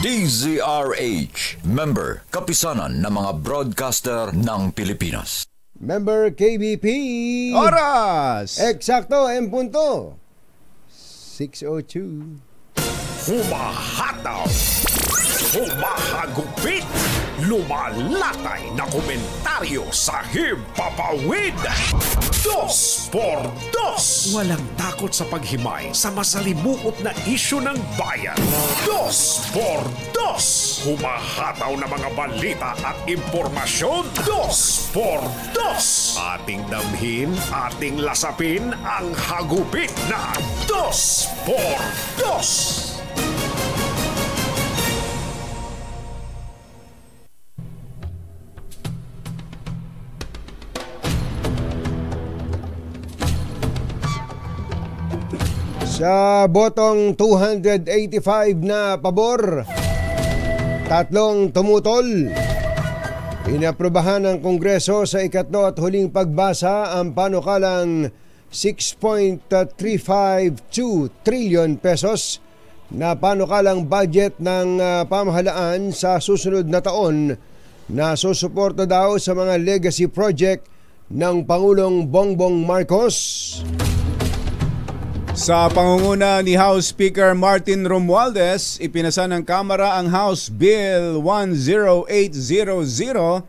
DZRH, member, kapisanan ng mga broadcaster ng Pilipinas. Member KBP. Oras! Eksakto, en punto. 6:02. Humahataw, humahagupit, lumalatay na komentaryo sa himpapawid. 2 por 2. Walang takot sa paghimay sa masalimuot na isyu ng bayan. 2 por 2. Humahataw na mga balita at impormasyon. 2 por 2. Ating damhin, ating lasapin ang hagupit na 2 por 2. Sa botong 285 na pabor, 3 tumutol. Inaprobahan ng Kongreso sa ikatlo at huling pagbasa ang panukalang 6.352 trillion pesos na panukalang budget ng pamahalaan sa susunod na taon na susuporta daw sa mga legacy project ng Pangulong Bongbong Marcos. Sa pangunguna ni House Speaker Martin Romualdez, ipinasa ng Kamara ang House Bill 10800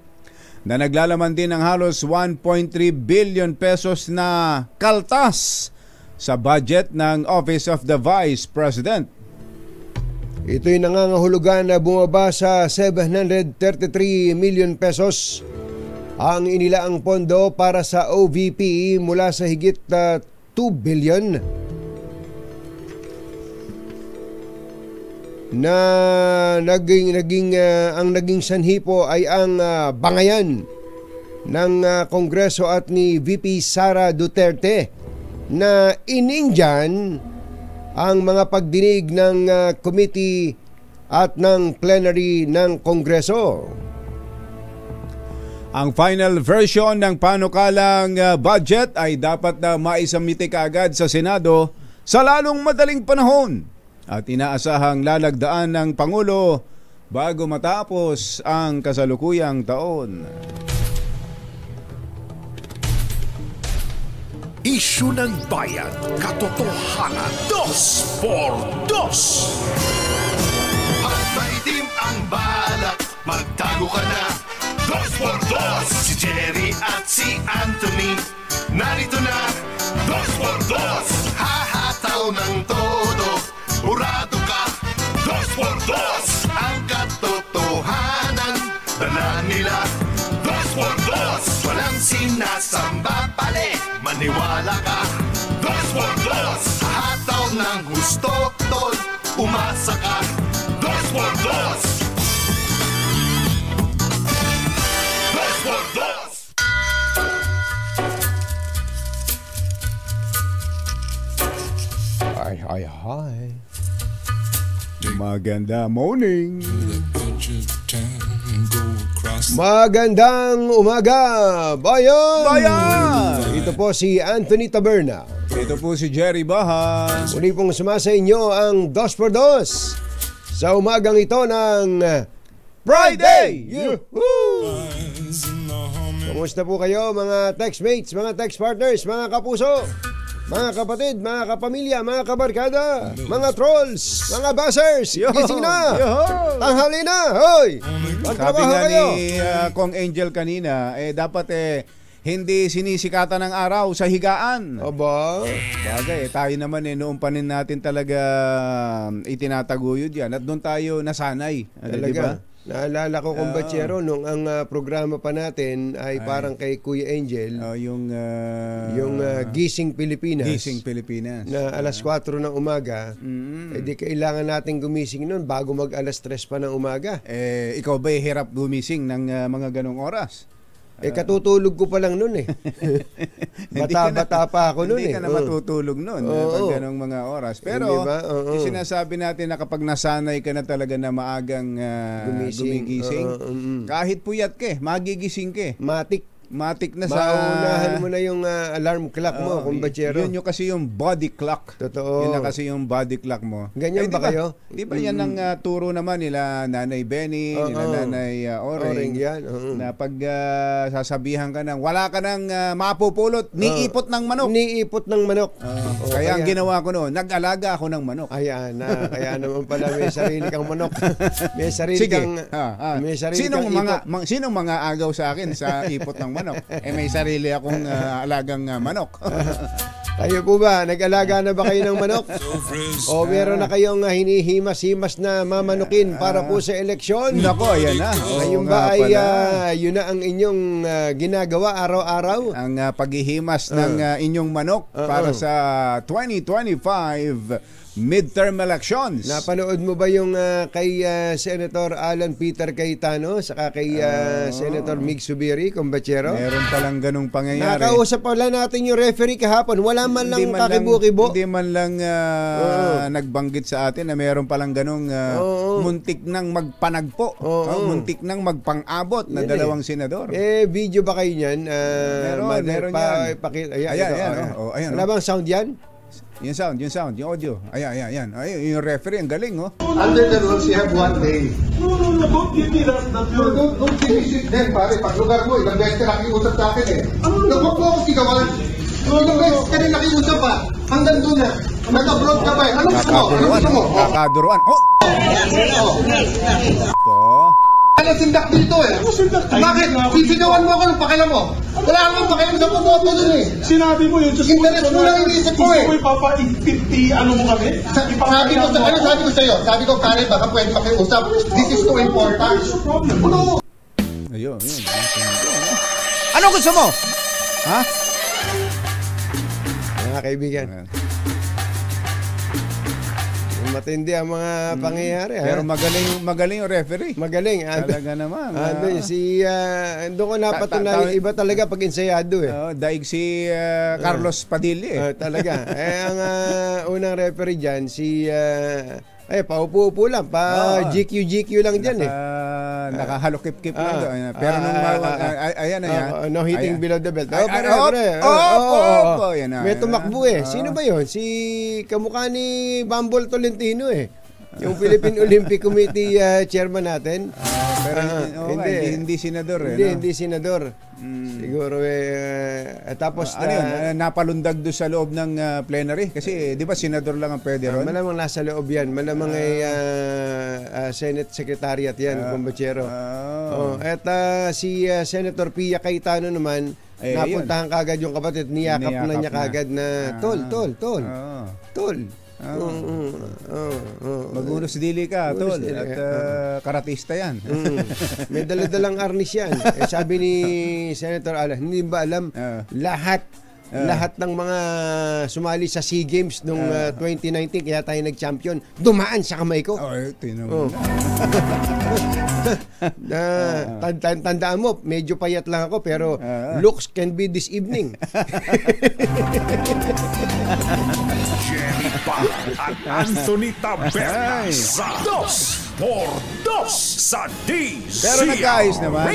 na naglalaman din ng halos 1.3 billion pesos na kaltas sa budget ng Office of the Vice President. Ito'y nangangahulugan na bumaba sa 733 million pesos ang inilaang pondo para sa OVP mula sa higit 2 billion na ang naging sanhi po ay ang bangayan ng Kongreso at ni VP Sara Duterte na inindyan ang mga pagdinig ng committee at ng plenary ng Kongreso. Ang final version ng panukalang budget ay dapat na maisamite kaagad sa Senado sa lalong madaling panahon at inaasahang lalagdaan ng Pangulo bago matapos ang kasalukuyang taon. Isyu ng bayan, katotohanan, 2 por 2. At maitim ang balak, magtago ka na, 2 por 2. Si Jerry at si Anthony, narito na, 2 por 2. Hahataw ng todo, urado ka, 2 por 2. Ang katotohanan, dala nila, 2 por 2. Walang sinasamba pali, maniwala ka, 2 por 2. Hataw ng gusto, tol, umasa ka, 2 por 2. 2 por 2. Hi. Maganda morning. Magandang umaga, bayan! Bayan! Ito po si Anthony Taberna. Ito po si Jerry Baha. Muli pong sumasa inyo ang 2 por 2 sa umagang ito ng Friday! Yoo-hoo! Kumusta po kayo mga textmates, mga text partners, mga kapuso, mga kapatid, mga kapamilya, mga kabarkada, mga trolls, mga buzzers, gising na, tanghali na, hoy! Sabi nga ni Kong Angel kanina, dapat hindi sinisikatan ng araw sa higaan. Aba? Bagay, tayo naman noong panin natin talaga itinataguyod yan at doon tayo nasanay. Talaga? Diba? Naalala ko kung Bachero, nung ang programa pa natin ay parang kay Kuya Angel, yung Gising Pilipinas. Gising Pilipinas. Na alas 4 ng umaga, di kailangan nating gumising nun bago mag alas 3 pa ng umaga. Ikaw ba hirap gumising ng mga ganong oras? Katutulog ko pa lang nun Bata-bata pa ako nun Hindi ka na matutulog nun pag ganong mga oras. Pero sinasabi natin na kapag nasanay ka na talaga na maagang gumigising, kahit puyat ka, magigising ka. Matik. matik na sa... Maunahan mo na yung alarm clock mo, kumbachero. Yun yung kasi yung body clock. Totoo. Yun na kasi yung body clock mo. Ganyan ba kayo? Di ba yan ang turo naman nila Nanay Benny, nila Nanay Oring, yan. na pag sasabihan ka ng wala ka ng mapupulot, niipot ng manok. Niipot ng manok. Kaya ang ginawa ko noon, nag-alaga ako ng manok. Ayan, kaya naman pala may sarili kang manok. May sarili Sige. kang... May sarili Sinong kang sinong mga agaw sa akin sa ipot ng manok? May sarili akong alagang manok. Kayo po ba, nag-alaga na ba kayo ng manok? O meron na kayong hinihimas-himas na mamanukin para po sa eleksyon? Nako, ayan na. Ngayon ba ay yun na ang inyong ginagawa araw-araw? Ang paghihimas ng inyong manok para sa 2025 midterm elections. Napanood mo ba yung kay Senator Alan Peter Cayetano saka kay Senator Mig Subiri, kumbachero? Meron palang ganung pangyayari. Nakausap pala natin yung referee kahapon. Wala man lang kakibo-kibo. Hindi man lang nagbanggit sa atin na meron palang ganung muntik nang magpanagpo. Muntik nang magpang-abot na dalawang senador. Video ba kayo niyan? Meron yan. Ayan. Wala bang sound yan? Yung sound, yung audio. Ayan. Yung referee, ang galing, oh. Under the rules, you have 1 day. No, don't give me that word. Don't finish it then, pare. Pag lugar mo, ilang beses ka nakiusap sa akin eh. Huwag mo ako sigawan. Ilang beses ka rin nakiusap pa. Hanggang doon na. Nag-abroad ka ba eh. Ano gusto mo? Kakaduruan. Ano sindak dito eh? Bakit? Sisigawan mo ako ng pakialam mo. Wala akong pakialam sa pumoto dun eh. Sinabi mo yun. Interest mo lang iniisip ko eh. Gusto mo ipapa-50 ano mo kami? Sabi ko sa'yo, sabi ko pare, baka pwede makiusap. This is too important. Ano? Ayun. Ano gusto mo? Ha? Mga kaibigan. Matindi ang mga pangyayari. Pero magaling yung referee. Magaling. Talaga naman. Doon ko napatunayan, iba talaga pag ensayado eh. Daig si Carlos Padilla eh. Talaga. Ang unang referee dyan, paupo-upo lang. GQ lang dyan eh. Nakahalokip-kip lang doon. Pero nung no hitting below the belt. May tumakbo eh. Sino ba yun? Si kamukha ni Bambol Tolentino eh. Yung Philippine Olympic Committee chairman natin. Pero hindi senador eh. Hindi senador. Siguro tapos napalundag doon sa loob ng plenary kasi di ba senador lang ang pwede ron? Malamang nasa loob yan. Malamang Senate Secretariat yan, kumbachero. At si Senator Pia Cayetano naman, napuntahan kagad yung kapatid, niyakap na niya kagad na tol. Magunos dili ka, tol. At karatista yan. May daladalang arnis yan. Sabi ni Senator Alan, hindi ba alam, lahat ng mga sumali sa SEA Games noong 2019, kaya tayo nag-champion, dumaan sa kamay ko. Tandaan mo, medyo payat lang ako, pero looks can be this evening. Jerry Bang at Anthony Taberna sa 2x2 sa DZRH. Pero nagkaayos naman.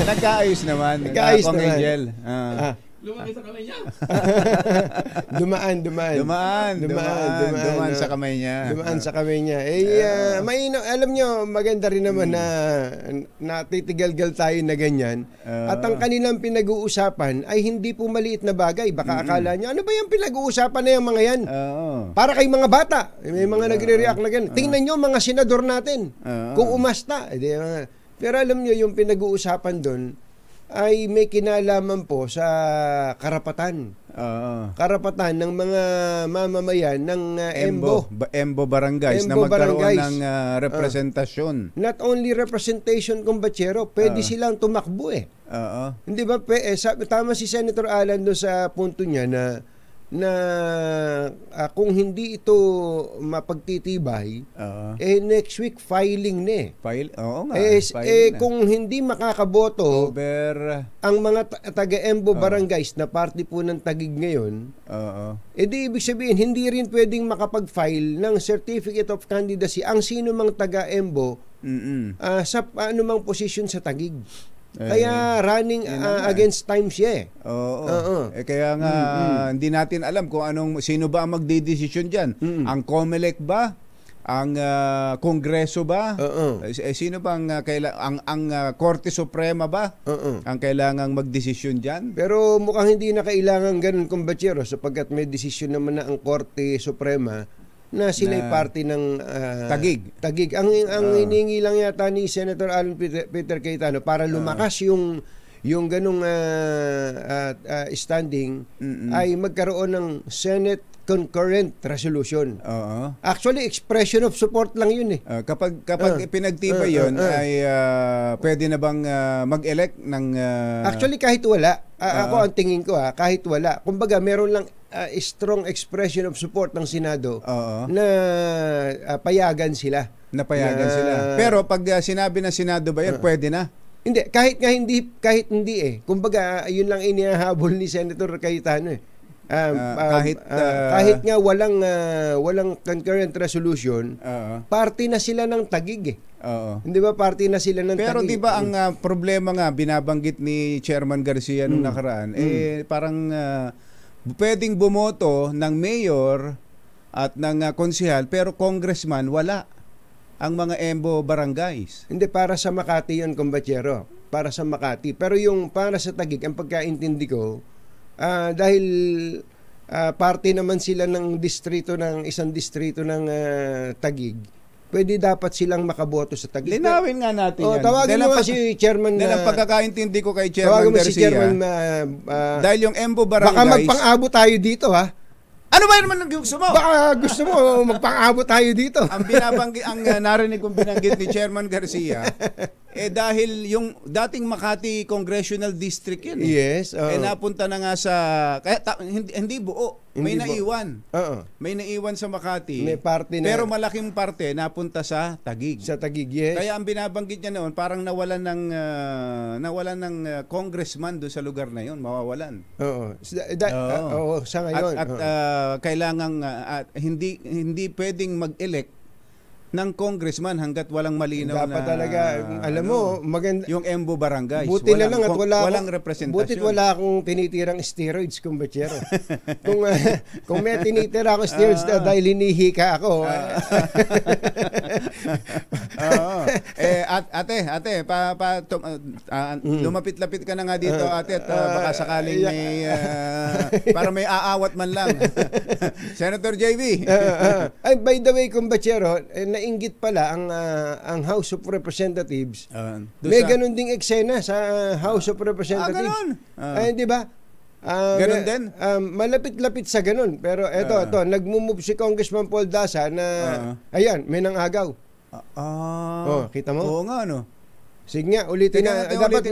Nagkaayos naman. Angel. Lumaki sa kamay niya. Dumaan sa kamay niya. Dumaan sa kamay niya. Alam nyo, maganda rin naman na natitigal-gal tayo na ganyan. At ang kanilang pinag-uusapan ay hindi po maliit na bagay. Baka akala nyo, ano ba yung pinag-uusapan na yung mga yan? Para kay mga bata. May mga nagre-react na ganyan. Tingnan nyo mga senador natin. Kung umasta. Pero alam nyo, yung pinag-uusapan doon, ay may kinalaman po sa karapatan. Karapatan ng mga mamamayan ng Embo barangays na magkaroon ng representasyon. Not only representation, kumbachero, pwede silang tumakbo eh. Hindi ba? Tama si Senator Alan doon sa punto niya na kung hindi ito mapagtitibay, next week filing na eh. Oo nga. Kung hindi makakaboto ang mga taga-Embo barangays na party po ng Taguig ngayon, di ibig sabihin, hindi rin pwedeng makapag-file ng Certificate of Candidacy ang sino mang taga-Embo sa anumang posisyon sa Taguig. Kaya running against time siya eh. Oo. Kaya nga hindi natin alam kung sino ba ang magdedesisyon diyan. Ang COMELEC ba? Ang Kongreso ba? Sino ba ang Korte Suprema ba? Ang kailangang magdesisyon diyan? Pero mukhang hindi na kailangan ganun, kumbachero, sapagkat may desisyon naman na ang Korte Suprema na sila'y party ng Tagig. Ang hiningi lang yata ni Senator Alan Peter Cayetano para lumakas yung ganung standing ay magkaroon ng Senate concurrent resolution. Actually, expression of support lang yun eh. Kapag pinagtibay yun, ay pwede na bang mag-elect ng... Actually, kahit wala. Ako ang tingin ko kahit wala. Kumbaga, meron lang strong expression of support ng Senado na payagan sila. Napayagan sila. Pero pag sinabi ng Senado ba yan, pwede na? Hindi. Kahit hindi eh. Kumbaga, yun lang inihahabol ni Senator Cayetano eh. Kahit nga walang concurrent resolution, party na sila ng Tagig eh. Hindi ba party na sila ng Pero Tagig? di ba ang problema nga binabanggit ni Chairman Garcia nung nakaraan, parang pwedeng bumoto ng mayor at ng konsehal pero congressman wala. Ang mga EMBO barangays. Hindi, para sa Makati yun, kumbachero. Para sa Makati. Pero yung para sa Tagig, ang pagkaintindi ko, dahil parte naman sila ng isang distrito ng Tagig, pwede dapat silang makaboto sa Tagig. Linawin nga natin yan. Tawagin mo si Chairman ang pagkakaintindi ko kay Chairman Garcia. Si Chairman, dahil yung EMBO barangays. Baka magpang-abot tayo dito Ano ba naman ang gusto mo? Baka gusto mo magpang-abot tayo dito. Ang narinig kong binanggit ni Chairman Garcia, dahil yung dating Makati Congressional District yun. Yes. Napunta na nga sa, hindi buo. May naiwan. May naiwan sa Makati. May parte na. Pero malaking parte napunta sa Tagig. Sa Tagig, yes. Kaya ang binabanggit niya noon, parang nawalan ng congressman doon sa lugar na yun. Mawawalan. Sa ngayon. At kailangang hindi pwedeng mag-elect ng congressman hanggat walang malinaw dapat talaga, alam mo, maganda yung EMBO barangays. Buti na lang at walang representasyon. Butit wala akong tinitirang steroids, kumbachero. kung may tinitira akong steroids dahil hinihika ako. Ate, lumapit-lapit ka na nga dito, ate, at baka sakaling may para may aawat man lang. Senator JV. Ay, by the way, kumbachero, nainggit pala ang House of Representatives. May ganun ding eksena sa House of Representatives. Ay, di ba? Ganun din? Malapit-lapit sa ganun. Pero ito, nagmumove si Congressman Paul Daza na, ayan, may nangagaw. Kita mo? Oo nga, no? Sige nga, ulitin na. Dapat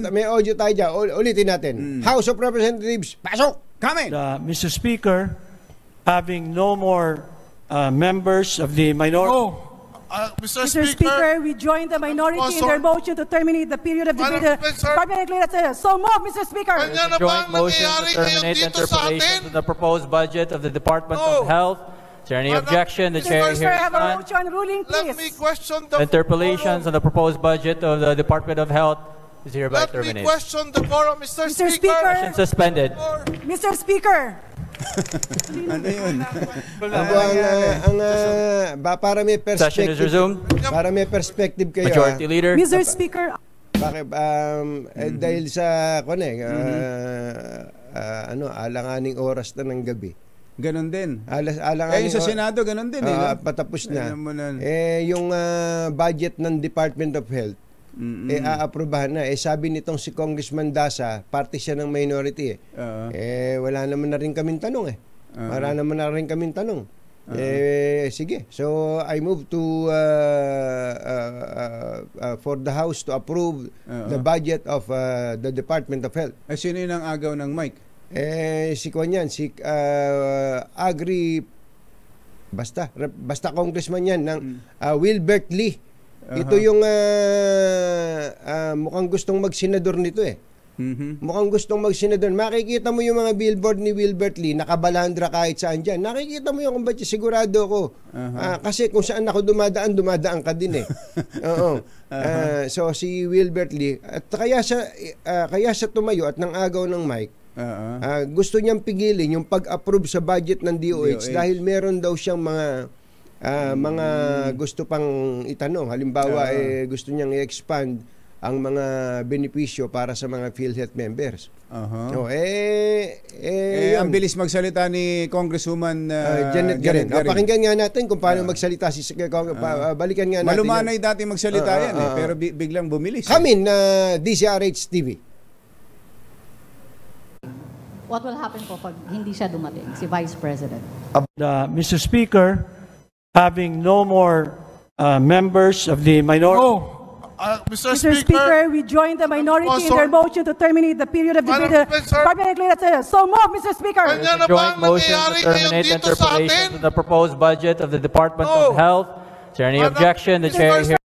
may audio tayo dyan. Ulitin natin. House of Representatives, pasok! Come in! Mr. Speaker, having no more members of the minority. Mr. Speaker, we join the minority in their motion to terminate the period of debate. So move, Mr. Speaker. Joint motion to terminate interpolations of the proposed budget of the Department of Health. Is there any objection? The chair hears none. Let me question the interpolations on the proposed budget of the Department of Health is hereby terminated. Let me question the forum, Mr. Speaker. Session suspended. Mr. Speaker. Ano yun? Para may perspective. Session is resumed. Para may perspective kayo. Majority Leader. Mr. Speaker. Bakit dahil sa alanganing oras na ng gabi. Ganon din. Alanganing sa Senado ganon din patapos na. Yung budget ng Department of Health aaprubahan na. Sabi nitong si Congressman Daza, parte siya ng minority wala naman na rin kaming tanong Wala naman na rin kaming tanong. Sige. So I move to for the House to approve the budget of the Department of Health. Sino yun ang agaw ng mic? Si Kwan yan, si Agri basta congressman yan ng Wilbert Lee. Ito yung mukhang gustong magsenador nito Mukhang gustong magsenador. Makikita mo yung mga billboard ni Wilbert Lee, nakabalandra kahit saan dyan. Nakikita mo yung kung ba't sigurado ko. Kasi kung saan ako dumadaan ka din eh. Oo. So si Wilbert Lee, at kaya siya tumayo at nang agaw ng mic, gusto niyang pigilin yung pag-approve sa budget ng DOH dahil meron daw siyang mga gusto pang itanong. Halimbawa, gusto niyang i-expand ang mga benepisyo para sa mga PhilHealth members. Ang bilis magsalita ni Congresswoman Janet Garin. Pakinggan nga natin kung paano magsalita balikan nga natin. Malumanay dati magsalita yan pero biglang bumilis. Kamin na DCRH TV. What will happen po pag hindi siya dumating, si Vice President? Mr. Speaker, having no more members of the minority... Mr. Mr. Speaker, we join the minority in their motion to terminate the period of debate. So move, Mr. Speaker. Joint motion to terminate interpretation of the proposed budget of the Department of Health. Is there any objection? The chair here.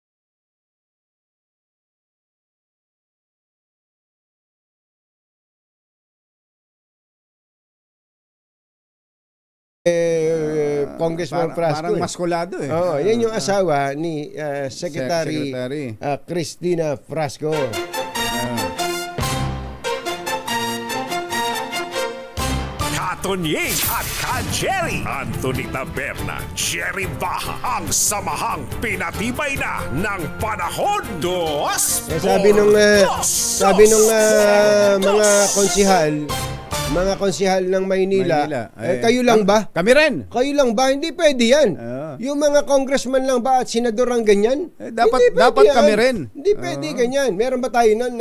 Congressman Frasco. Parang maskulado eh. Yan yung asawa ni Secretary Cristina Frasco. Katonying at Ka-Jerry, Anthony Taberna, Jerry Baha, ang samahang pinatibay na ng panahon. Sabi nung mga konsihal ng Maynila, kayo lang ba? Kami rin. Kayo lang ba? Hindi pwede yan. Yung mga congressman lang ba at senador ang ganyan? Dapat kami rin. Hindi pwede ganyan. Meron ba tayo nun?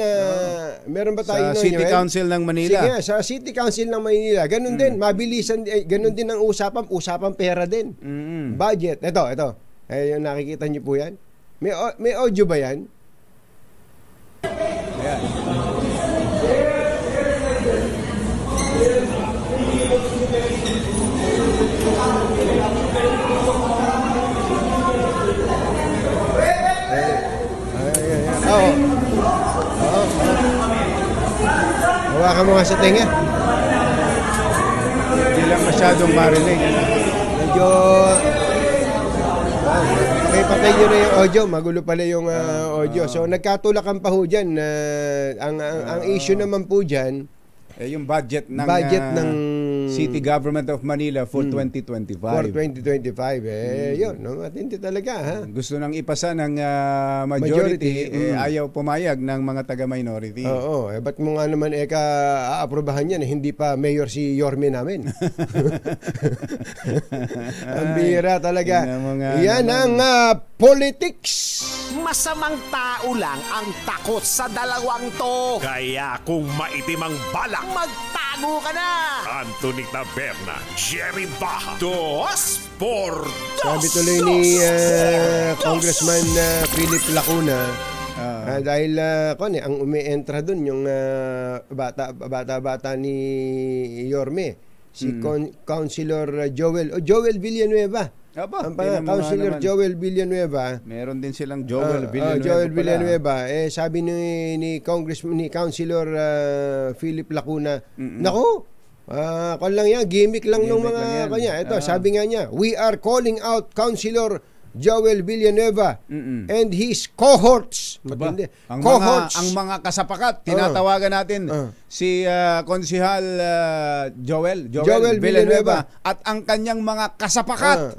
Sa City Council ng Manila. Sige, sa City Council ng Manila. Ganun din. Mabilisan. Ganun din ang usapang pera din. Budget. Ito. Yung nakikita niyo po yan. May audio ba yan? Ayan. Hawakan mo nga sa tenga. Hindi lang masyadong marinig. Medyo patay nyo na yung audio. Magulo pala yung audio. So nagkatulakan pa ho dyan. Ang issue naman po dyan, yung budget ng City Government of Manila for 2025. For 2025. Yun. Matindi talaga. Ha? Gusto nang ipasa ng majority. Ayaw pumayag ng mga taga-minority. Oo. Ba't mo nga naman aaprobahan yan? Hindi pa mayor si Yorme namin. Ang bira talaga. Yan ang politics. Masamang tao lang ang takot sa dalawang to. Kaya kung maitim ang balak, magtago ka na! Anthony Taberna, Jerry Baha, Dos por Dos! Sabi tuloy ni Congressman Philip Lacuna, dahil ang umi-entra dun yung bata ni Yorme, si Councilor Joel Villanueva. Ang Councilor Joel Villanueva. Meron din silang Joel Villanueva. Joel Villanueva. Sabi ni Councilor Philip Lacuna, naku, lang yan, gimmick lang ng mga kanya. Ito, sabi nga niya, we are calling out Councilor Joel Villanueva and his cohorts. Matindi. Ang mga kasapakat, tinatawagan natin si Konsihal Joel Villanueva at ang kanyang mga kasapakat.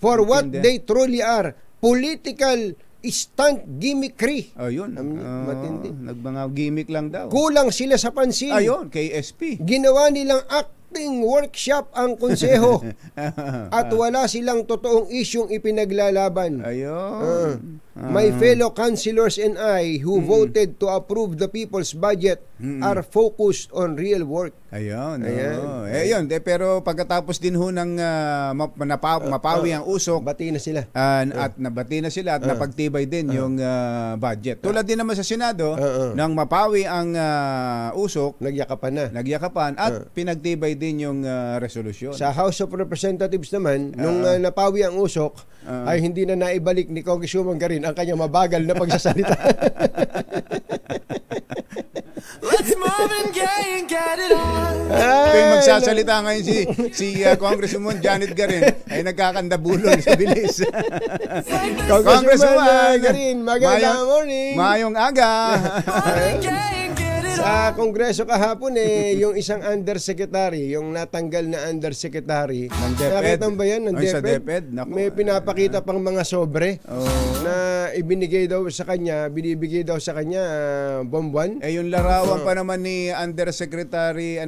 For what they truly are, political stunt gimmickry. Ayun. Matindi. Mga gimmick lang daw. Kulang sila sa pansin. Ayun, KSP. Ginawa nilang acting workshop ang konseho at wala silang totoong isyong ipinaglalaban. Ayun. My fellow councilors and I who voted to approve the people's budget are focused on real work. Ayun. Pero pagkatapos din ho ng mapawi ang usok, bati na sila. At nabati na sila at napagtibay din yung budget. Tulad din naman sa Senado, nang mapawi ang usok, nagyakapan at pinagtibay din yung resolusyon. Sa House of Representatives naman, nung napawi ang usok, ay hindi na naibalik ni Congresswoman Garin ang kanyang mabagal na pagsasalita. Let's move Yung magsasalita ngayon si Congresswoman Janet Garin ay nagkakandabulol sa bilis. Congresswoman Garin, magandang morning. Mayong aga. Sa Kongreso kahapon yung isang undersecretary, yung natanggal na undersecretary. Ng DepEd. Nakita mo ba yan? Ng Sa DepEd? DepEd? Naku, may pinapakita pang mga sobre na ibinigay daw sa kanya, binibigay daw sa kanya buwan-buwan. Yung larawan pa naman ni Undersecretary,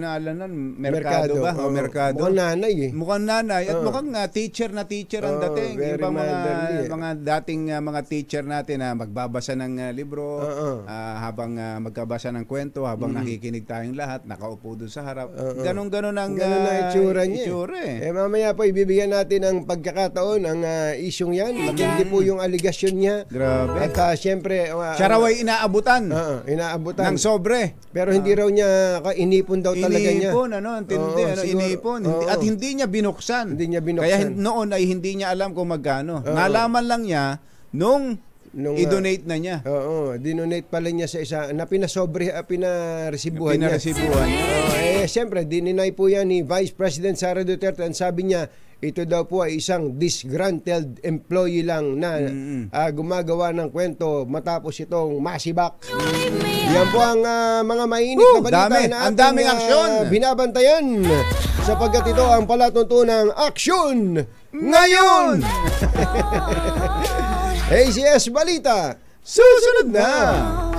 Mercado ba? O Mercado. Mukhang nanay Mukhang nanay. At mukhang teacher ang dating. Very Yung motherly, mga dating mga teacher natin na magbabasa ng libro, habang magkabasa ng kwento, habang nakikinig tayong lahat, nakaupo doon sa harap. Ganon-ganon ang itsura niya. Mamaya po ibibigyan natin ang pagkakataon ang isyong yan. Matindi po yung aligasyon niya. Grabe. At syempre siya raw ay inaabutan ng sobre. Pero hindi raw niya inipon daw talaga niya. Inipon. At hindi niya binuksan. Kaya noon ay hindi niya alam kung magkano. Nalaman lang niya nung i-donate na niya. Dinonate pala niya sa isa na pinaresibuhan niya. Siyempre, dininay po yan ni Vice President Sara Duterte. Ang sabi niya, ito daw po ay isang disgruntled employee lang na gumagawa ng kwento matapos itong masibak. Yan po ang mga mainit na balita na ang daming aksyon binabantayan sapagkat ito ang palatuntunang aksyon ngayon. ACS Balita, susunod na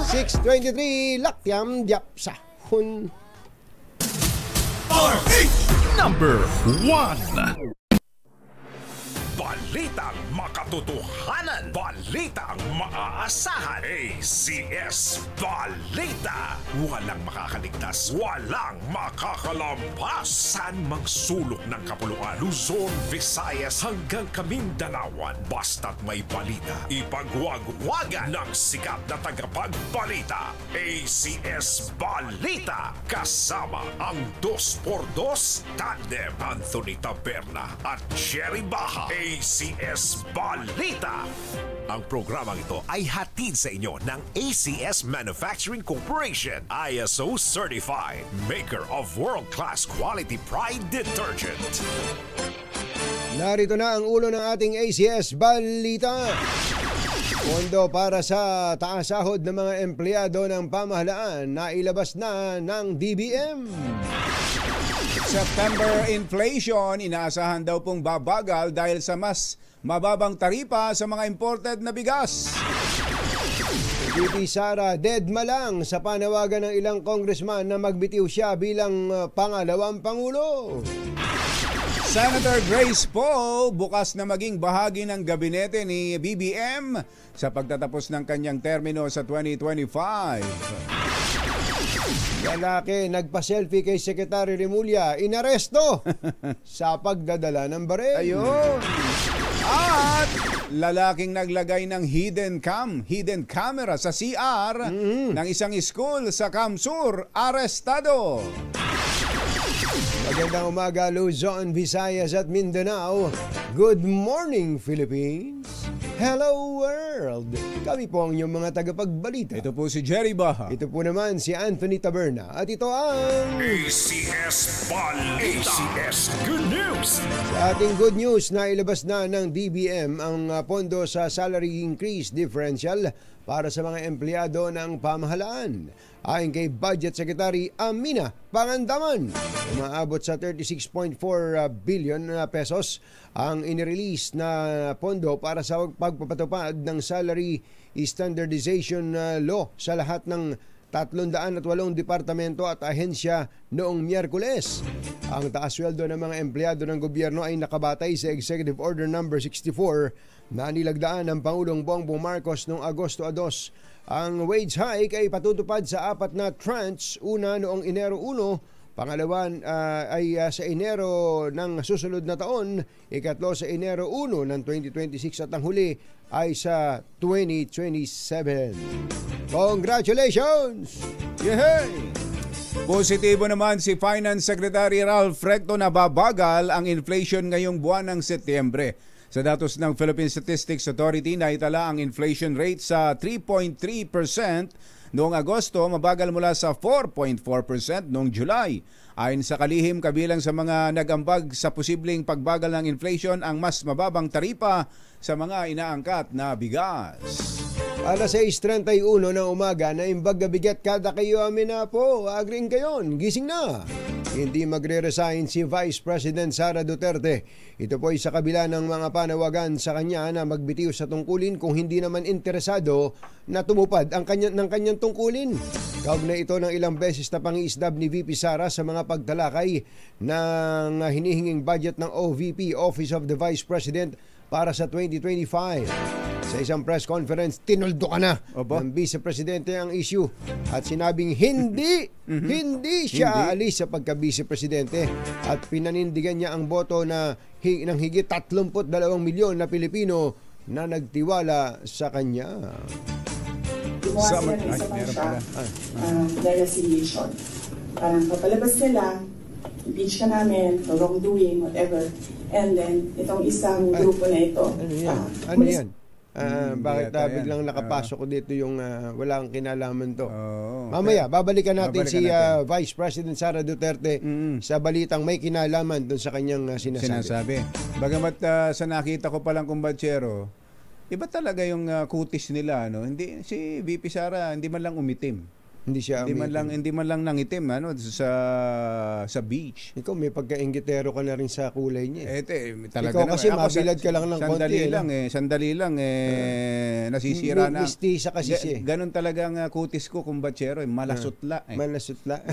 6:23 Lakyam Diapsa Hun. Number 1. Balitang makatotohanan, balitang maaasahan. ACS Balita. Walang makakaligtas, walang makakalampas. Saan mang sulok ng kapuluan, Luzon, Visayas hanggang Kamindanawan. Basta't may balita, ipagwagwagan ng sikat na tagapagbalita. ACS Balita. Kasama ang 2x2 tandem Anthony Taberna at Jerry Baha. ACS Balita. Ang programang ito ay hatid sa inyo ng ACS Manufacturing Corporation, ISO certified, maker of world-class quality Pride detergent. Narito na ang ulo ng ating ACS Balita. Pondo para sa taas sahod ng mga empleyado ng pamahalaan na ilabas na ng DBM. September inflation, inaasahan daw pong babagal dahil sa mas mababang taripa sa mga imported na bigas. VP Sara, deadma lang sa panawagan ng ilang congressman na magbitiw siya bilang pangalawang pangulo. Senator Grace Poe bukas na maging bahagi ng gabinete ni BBM sa pagtatapos ng kanyang termino sa 2025. Lalaki nagpa-selfie kay Secretary Remulla, inaresto sa pagdadala ng baril. Ayun. At lalaking naglagay ng hidden camera sa CR ng isang school sa Kamsur, arestado. Magandang umaga, Luzon, Visayas at Mindanao. Good morning, Philippines. Hello, world. Kami po ang inyong mga tagapagbalita. Ito po si Jerry Baha. Ito po naman si Anthony Taberna. At ito ang ACS Balita. ACS Good News. Sa ating good news na ilabas na ng DBM ang pondo sa salary increase differential para sa mga empleyado ng pamahalaan. Ayon kay Budget Secretary Amina Pangandaman, umaabot sa 36.4 billion pesos ang inirelease na pondo para sa pagpapatupad ng salary standardization law sa lahat ng 308 departamento at ahensya noong Miyerkules. Ang taas sweldo ng mga empleyado ng gobyerno ay nakabatay sa Executive Order No. 64 na nilagdaan ng Pangulong Bongbong Marcos noong Agosto 2. Ang wage hike ay patutupad sa 4 na tranche, una noong Enero 1, pangalawa ay sa Enero ng susunod na taon, ikatlo sa Enero 1 ng 2026 at ang huli ay sa 2027. Congratulations! Yehey! Positibo naman si Finance Secretary Ralph Recto na babagal ang inflation ngayong buwan ng Setyembre. Sa datos ng Philippine Statistics Authority, naitala ang inflation rate sa 3.3% noong Agosto, mabagal mula sa 4.4% noong July. Ayon sa kalihim, kabilang sa mga nagambag sa posibleng pagbagal ng inflation ang mas mababang taripa sa mga inaangkat na bigas. Alas 6:31 ng umaga na imbag bigat kada kayo amin na po. Agring kayon, gising na. Hindi magre-resign si Vice President Sara Duterte. Ito po ay sa kabila ng mga panawagan sa kanya na magbitiw sa tungkulin kung hindi naman interesado na tumupad ng kanyang tungkulin. Kaugnay ito ng ilang beses na pangiisdab ni VP Sara sa mga pagtalakay ng hinihinging budget ng OVP, Office of the Vice President, para sa 2025. Sa isang press conference, tinuldo ka na ng Vice Presidente ang issue at sinabing hindi siya aalis sa pagka-Vice Presidente at pinanindigan niya ang boto na ng higit 32 milyon na Pilipino na nagtiwala sa kanya. Gumawa sila ng isa pang siya, reconciliation. Parang papalabas nila, impeach ka namin for wrongdoing, whatever. And then, itong isang grupo na ito. Ano yan? Bakit biglang nakapasok ko dito yung walang kinalaman to? Mamaya, babalikan natin si Vice President Sara Duterte sa balitang may kinalaman dun sa kanyang sinasabi. Bagamat sa nakita ko palang kumbatsero, iba talaga yung kutis nila, no? Hindi si VP Sara hindi man lang umitim. Hindi man lang nangitim sa beach. Ikaw may pagka-inggitero ka na rin sa kulay niya. Talaga ikaw kasi mabilad ka lang ng konti. Sandali lang nasisira na. Mistisa kasi siya. Ganon talaga ang kutis ko, kumbatsero, malasutla. Malasutla.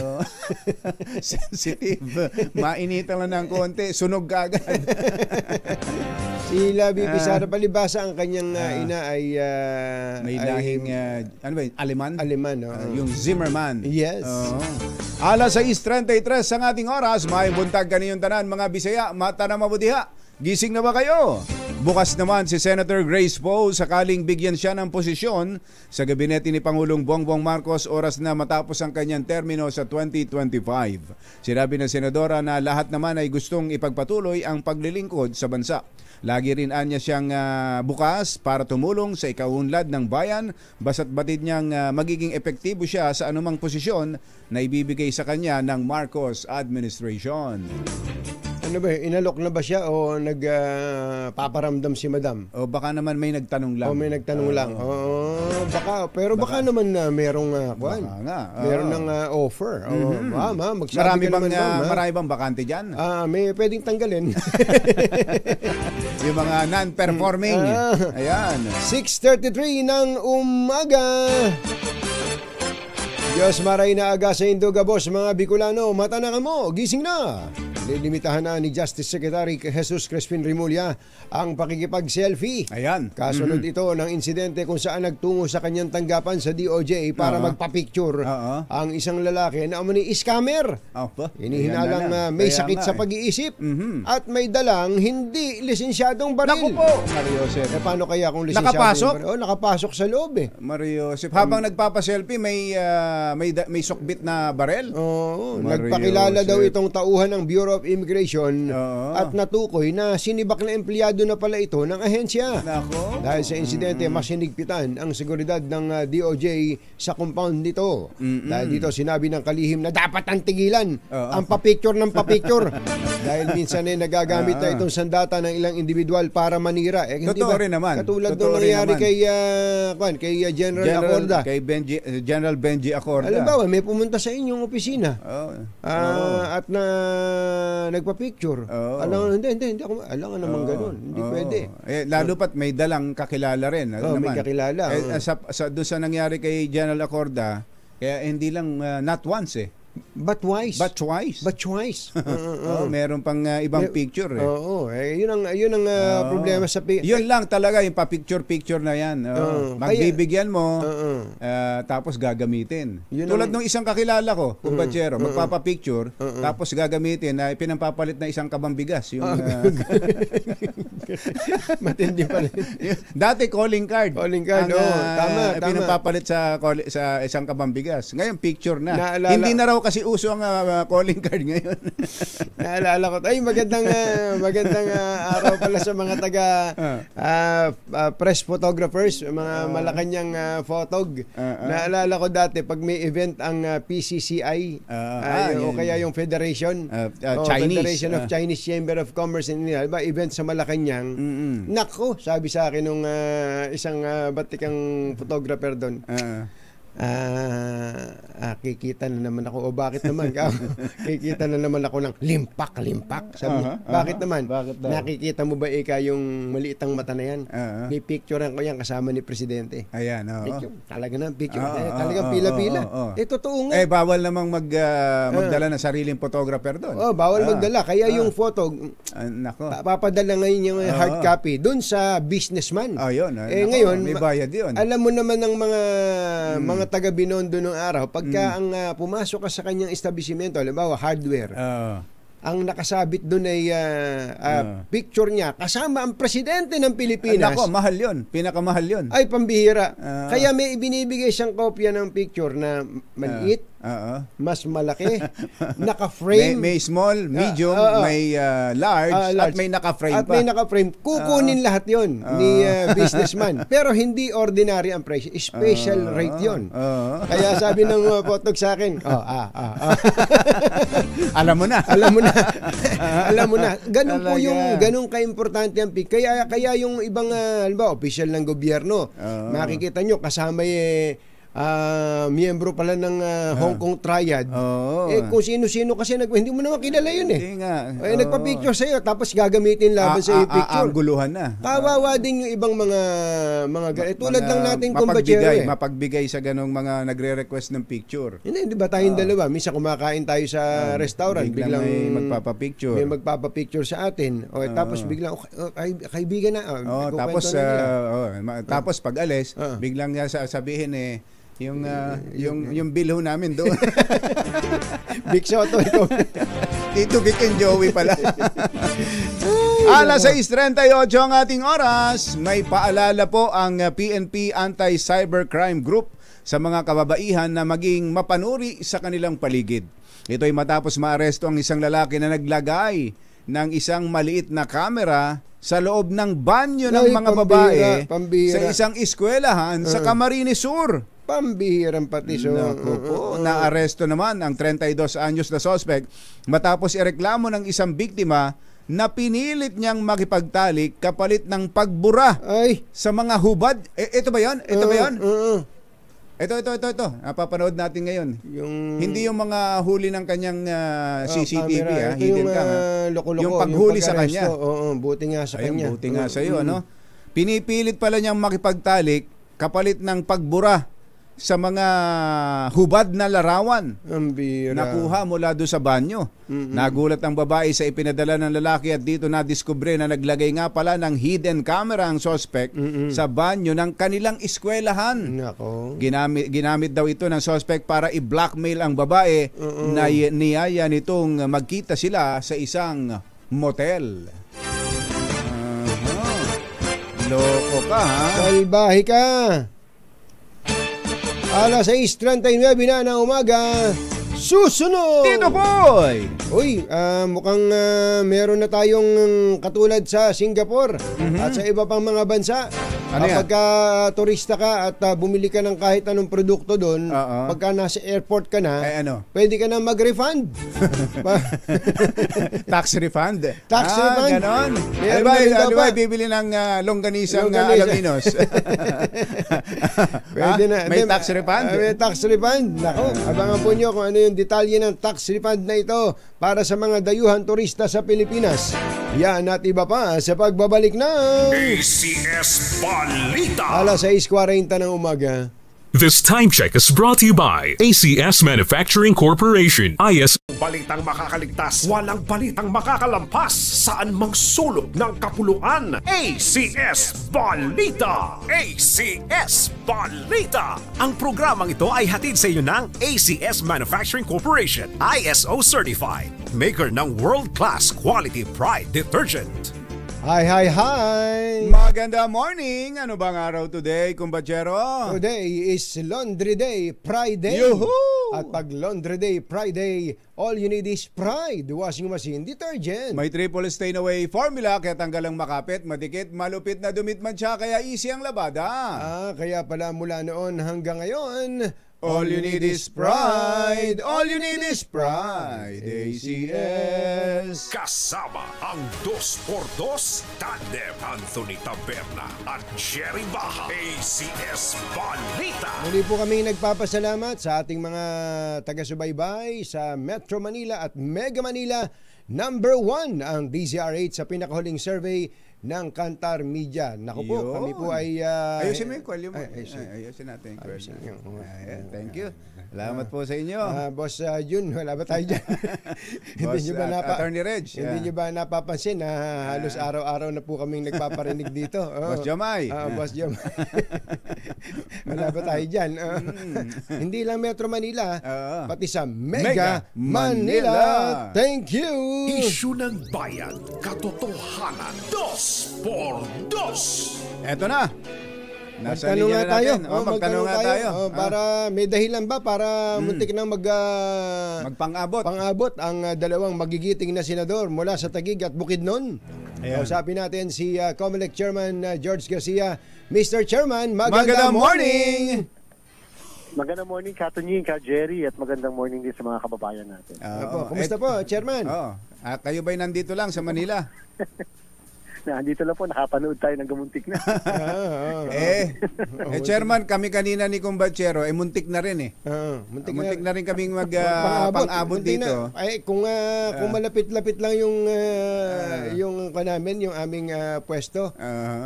Sensitive. Mainitan lang ng konti, sunog agad. Si VP Sara, palibasa ang kanyang ina ay may lahing ano ba, Aleman, no? Yung Zimmerman. Yes. Alas 6:33 ang ating oras, may buntag kaniyong tanan mga Bisaya, mata na mabudiha. Gising na ba kayo? Bukas naman si Senator Grace Poe sakaling bigyan siya ng posisyon sa gabinete ni Pangulong Bongbong Marcos oras na matapos ang kanyang termino sa 2025. Sinabi ng senadora na lahat naman ay gustong ipagpatuloy ang paglilingkod sa bansa. Lagi rin anya siyang bukas para tumulong sa ikaunlad ng bayan, basta't batid niyang magiging epektibo siya sa anumang posisyon na ibibigay sa kanya ng Marcos administration. Ano ba, inalok na ba siya o nagpaparamdam si Madam? O baka naman may nagtanong lang. O may nagtanong lang. Baka naman merong meron ng offer. Marami bang bakante diyan? May pwedeng tanggalin. Yung mga non-performing. Ayan. 6:33 ng umaga. Diyos maray na aga sa Indogabos, mga Bicolano. Mata na ka mo, gising na. Lilimitahan na ni Justice Secretary Jesus Crispin Rimulya ang pakikipag-selfie. Ayan. Kasunod ito ng insidente kung saan nagtungo sa kanyang tanggapan sa DOJ para magpa-picture ang isang lalaki na umani scammer. Inihinalang may sakit sa pag-iisip at may dalang hindi lisensyadong baril. Naku po, Mariosep. Paano kaya kung lisensyadong baril? Nakapasok sa loob Mariosep. Habang nagpapa-selfie, may sukbit na baril? Nagpakilala daw itong tauhan ng Bureau of Immigration at natukoy na sinibak na empleyado na pala ito ng ahensya. Dahil sa insidente, mas hinigpitan ang seguridad ng DOJ sa compound nito. Dahil dito sinabi ng kalihim na dapat ang tigilan ang papicture ng papicture. Dahil minsan ay nagagamit na itong sandata ng ilang individual para manira. Totoo rin naman. Katulad nung nangyari kay General Acorda. Kay General Benji Acorda. Alam ba, may pumunta sa inyong opisina at nagpa-picture. Hindi ako alangan naman ganoon. Hindi pwede. Lalo pat may dalang kakilala rin. May kakilala. Doon sa nangyari kay General Acorda, kaya hindi lang not once But twice. Meron pang ibang picture yun ang problema sa yun lang talaga yung pa-picture na yan. Magbibigyan mo tapos gagamitin. Tulad nung isang kakilala ko, kumbatsero, magpapa-picture tapos gagamitin na pinapapalit na isang kabang bigas. Yung matindi pa rin. Dati calling card. Tama. Pinapapalit sa isang kabang bigas. Ngayon picture na. Naalala, hindi na raw kasi uso ang calling card ngayon. Naalala ko. Ay, magandang araw pala sa mga taga press photographers, mga Malacanang photog. Naalala ko dati pag may event ang PCCI o kaya yung Federation Federation of Chinese Chamber of Commerce and event sa Malacanang. Nako, sabi sa akin nung isang batikang photographer doon. Kikita na naman ako. O bakit naman? Kikita na naman ako ng limpak. Sabi, bakit naman? Nakikita mo ba yung maliitang mata na yan? May picturean ko yan kasama ni Presidente. Ayan, talaga na picture. Talagang pila-pila. Totoo nga. Bawal namang magdala ng sariling photographer doon. Bawal magdala. Kaya yung photo, papadala ngayon yung hard copy doon sa businessman. Ngayon, may bayad yun. Alam mo naman ng mga taga Binondo nung araw, pagka ang pumasok ka sa kanyang establishmento, halimbawa hardware, ang nakasabit doon ay picture niya kasama ang presidente ng Pilipinas. Nako, mahal yun. Pinakamahal yun. Ay, pambihira. Kaya may ibinibigay siyang kopya ng picture na maliit, mas malaki, naka-frame. May small, medium, may large, at may naka-frame pa. At may naka-frame. Kukunin lahat yon ni businessman. Pero hindi ordinary ang price. Special rate yon. Kaya sabi ng photog sa akin, alam mo na. Alam mo na. Ganun po ganun ka-importante ang pic. Kaya yung ibang, halimbawa, official ng gobyerno, makikita nyo, kasama miyembro pala ng Hong Kong Triad. Kung sino-sino kasi hindi mo naman kilala yun eh. Nagpa-picture sa'yo tapos gagamitin laban sa picture. Ang guluhan na. Kawawa din yung ibang mga tulad lang nating kumbachero mapagbigay sa ganong mga nagre-request ng picture. Hindi ba tayong dalawa? Minsan kumakain tayo sa restaurant, biglang may magpapa-picture. May magpapa-picture sa atin. Tapos biglang kaibigan na. Tapos pag alis, biglang sabihin yung bill namin doon. Big Soto ito. Tito Vic and Joey pala. Alas 6:38 ang ating oras. May paalala po ang PNP Anti-Cybercrime Group sa mga kababaihan na maging mapanuri sa kanilang paligid. Ito ay matapos maaresto ang isang lalaki na naglagay ng isang maliit na kamera sa loob ng banyo ng mga babae sa isang eskwelahan sa Camarines Sur. Pambihirang patiso. Naaresto naman ang 32 anyos na suspect matapos ireklamo ng isang biktima na pinilit niyang makipagtalik kapalit ng pagbura sa mga hubad. Ito ba yun? Ito. Napapanood natin ngayon. Hindi yung mga huli ng kanyang CCTV, hidden cam. Yung paghuli sa kanya. Buti nga sa kanya. Buti nga sa iyo, Pinipilit pala niyang makipagtalik kapalit ng pagbura sa mga hubad na larawan. Nakuha mula doon sa banyo. Nagulat ang babae sa ipinadala ng lalaki at dito nadiskubre na naglagay nga pala ng hidden camera ang suspect sa banyo ng kanilang eskwelahan. Ginamit daw ito ng suspect para i-blackmail ang babae na niyaya nitong magkita sila sa isang motel. Loko ka, ha? Salbahe ka! Alas 6:39 na ng umaga. Susunod! Tito Boy! Uy, mukhang meron na tayong katulad sa Singapore at sa iba pang mga bansa. Pagka turista ka at bumili ka ng kahit anong produkto doon, pagka nasa airport ka na, pwede ka na mag-refund. Tax refund? Tax refund. Ganon. Alibay, bibili ng longganisang Alaminos. Pwede na. May tax refund? May tax refund. Nako, abangan po nyo kung ano yung detalye ng tax refund na ito para sa mga dayuhan turista sa Pilipinas. Yan at iba pa sa pagbabalik ng ACS Balita. Alas 6:40 ng umaga. This time check is brought to you by ACS Manufacturing Corporation. Balitang makakaligtas, walang balitang makakalampas. Saan mang sulok ng kapuluan? ACS Balita! ACS Balita! Ang programang ito ay hatid sa iyo ng ACS Manufacturing Corporation, ISO Certified, maker ng world-class quality Pride detergent. Hi! Maganda morning! Ano bang araw today, kumbachero? Today is Laundry Day, Pride Day. Yuhuu! At pag Laundry Day, Friday, all you need is Pride Washing Machine Detergent. May triple stain away formula kaya tanggal ang makapit, madikit, malupit na dumit man siya kaya easy ang labada. Kaya pala mula noon hanggang ngayon, all you need is Pride. All you need is Pride. ACS. Kasama ang 2x2 Tandem Anthony Taberna at Jerry Baha. ACS Balita. Muli po kami nagpapasalamat sa ating mga taga-subaybay sa Metro Manila at Mega Manila. Number 1 ang DZRH sa pinakahuling survey ng Kantar Media. Naku po, Yun. kami po ay... ayusin mo yung kwelyo mo. Ayusin natin yung kwelyo. Thank you. Salamat po sa inyo. Boss Jun, wala ba tayo dyan? Boss Attorney Reg. Hindi nyo ba napapansin na halos araw-araw na po kaming nagpaparinig dito? Boss Jamay. Boss Jamay. Wala ba tayo dyan? Hindi lang Metro Manila, pati sa Mega Manila. Thank you! Isyu ng bayan, katotohanan, 2x2. Eto na. Nasa magtanong linya nga na tayo. natin. Magtanong nga tayo. Para may dahilan ba para muntik na magpang-abot. Pang-abot ang dalawang magigiting na senador mula sa Taguig at Bukidnon. Kausapin natin si COMELEC Chairman George Garcia. Mr. Chairman, magandang morning! Magandang morning, Katunying, Ka Jerry, at magandang morning din sa mga kababayan natin. Kumusta po, Chairman? Kayo ba'y nandito lang sa Manila? Andito lang po, nakapanood tayo ng gamuntik na. Chairman, kami kanina ni Kumbachero, muntik na rin muntik na rin kaming pang-abot dito. Kung malapit-lapit lang yung namin, yung aming pwesto,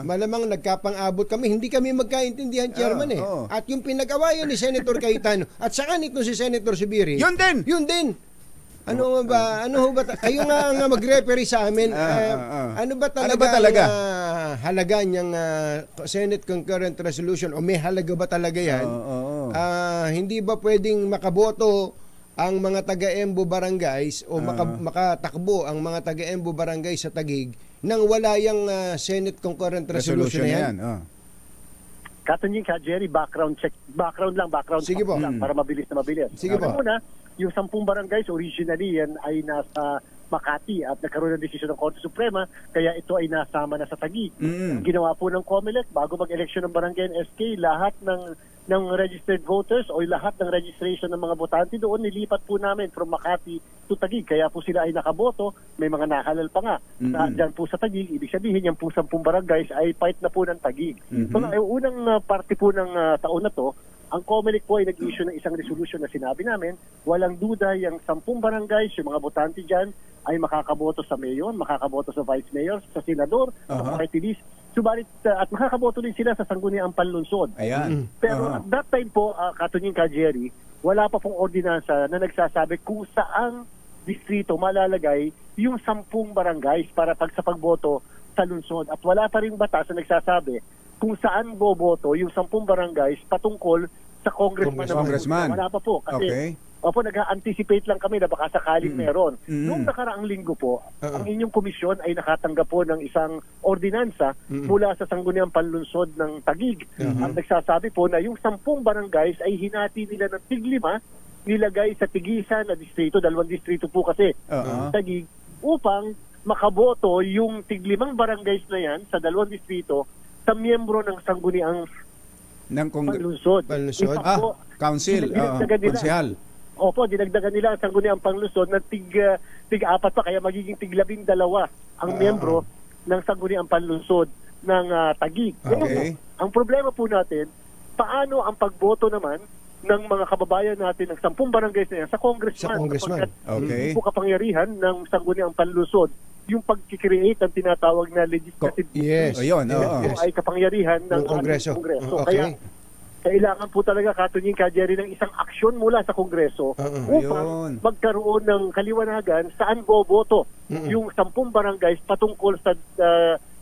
malamang nagkapang-abot kami. Hindi kami magkaintindihan, Chairman At yung pinag-awayan ni Senator Cayetano at saka nito si Senator Subiri, Yun din! Ano ba kayo nga mag-referee sa amin? Ano ba talaga halaga niyang Senate Concurrent Resolution o may halaga ba talaga yan? Hindi ba pwedeng makaboto ang mga taga-Embu barangays o makatakbo ang mga taga-Embu barangays sa Taguig nang wala yung Senate Concurrent Resolution na yan? Katunying, Ka Jerry, background lang Sige po. lang para mabilis. Sige po. Una, yung 10 barangays, originally yan ay nasa Makati at nagkaroon ng desisyon ng Korte Suprema, kaya ito ay nasama na sa Taguig. Ginawa po ng COMELEC, bago mag-eleksyon ng barangay SK, lahat ng registered voters o lahat ng registration ng mga botante doon, nilipat po namin from Makati to Taguig. Kaya po sila ay nakaboto, may mga nahalal pa nga. Diyan po sa Taguig, ibig sabihin, yung po 10 barangays ay part na po ng Taguig. So, unang parte po ng taon na to, ang COMELEC po ay nag-issue ng isang resolution na sinabi namin, walang duda yung 10 barangays, yung mga botante dyan, ay makakaboto sa mayor, makakaboto sa vice mayor, sa senador, sa party list. Subalit, at makakaboto din sila sa sangguniang panlunsod. Pero at that time po, Katunying, Ka Jerry, wala pa pong ordinansa na nagsasabi kung saang distrito malalagay yung 10 barangays para sa pagboto sa lunsod. At wala pa rin batas na nagsasabi kung saan boboto yung 10 barangays patungkol sa congressman. Wala pa po. Kasi nag-anticipate lang kami na baka sakaling meron. Noong nakaraang linggo po, ang inyong komisyon ay nakatanggap po ng isang ordinansa mula sa sangguniang panlunsod ng Taguig. At nagsasabi po na yung 10 barangays ay hinati nila ng tig-5, nilagay sa tigisan na distrito, 2 distrito po kasi Taguig, upang makaboto yung tig-5 barangays na yan sa 2 distrito sa miyembro ng sangguniang panlunsod. Council, konsehal. Opo, dinagdagan nila ang sangguniang panlunsod na tig-4 pa, kaya magiging tig-12 ang miyembro ng sangguniang panlunsod ng Taguig. Ang problema po natin, paano ang pagboto naman ng mga kababayan natin ng 10 barangays na yan sa congressman? Hindi po kapangyarihan ng sangguniang panlunsod yung pag-create ang tinatawag na legislative ay kapangyarihan ng Kongreso. Kaya kailangan po talaga, Katunying, Ka Jerry, ng isang aksyon mula sa Kongreso upang magkaroon ng kaliwanagan saan boboto yung 10 barangays patungkol sa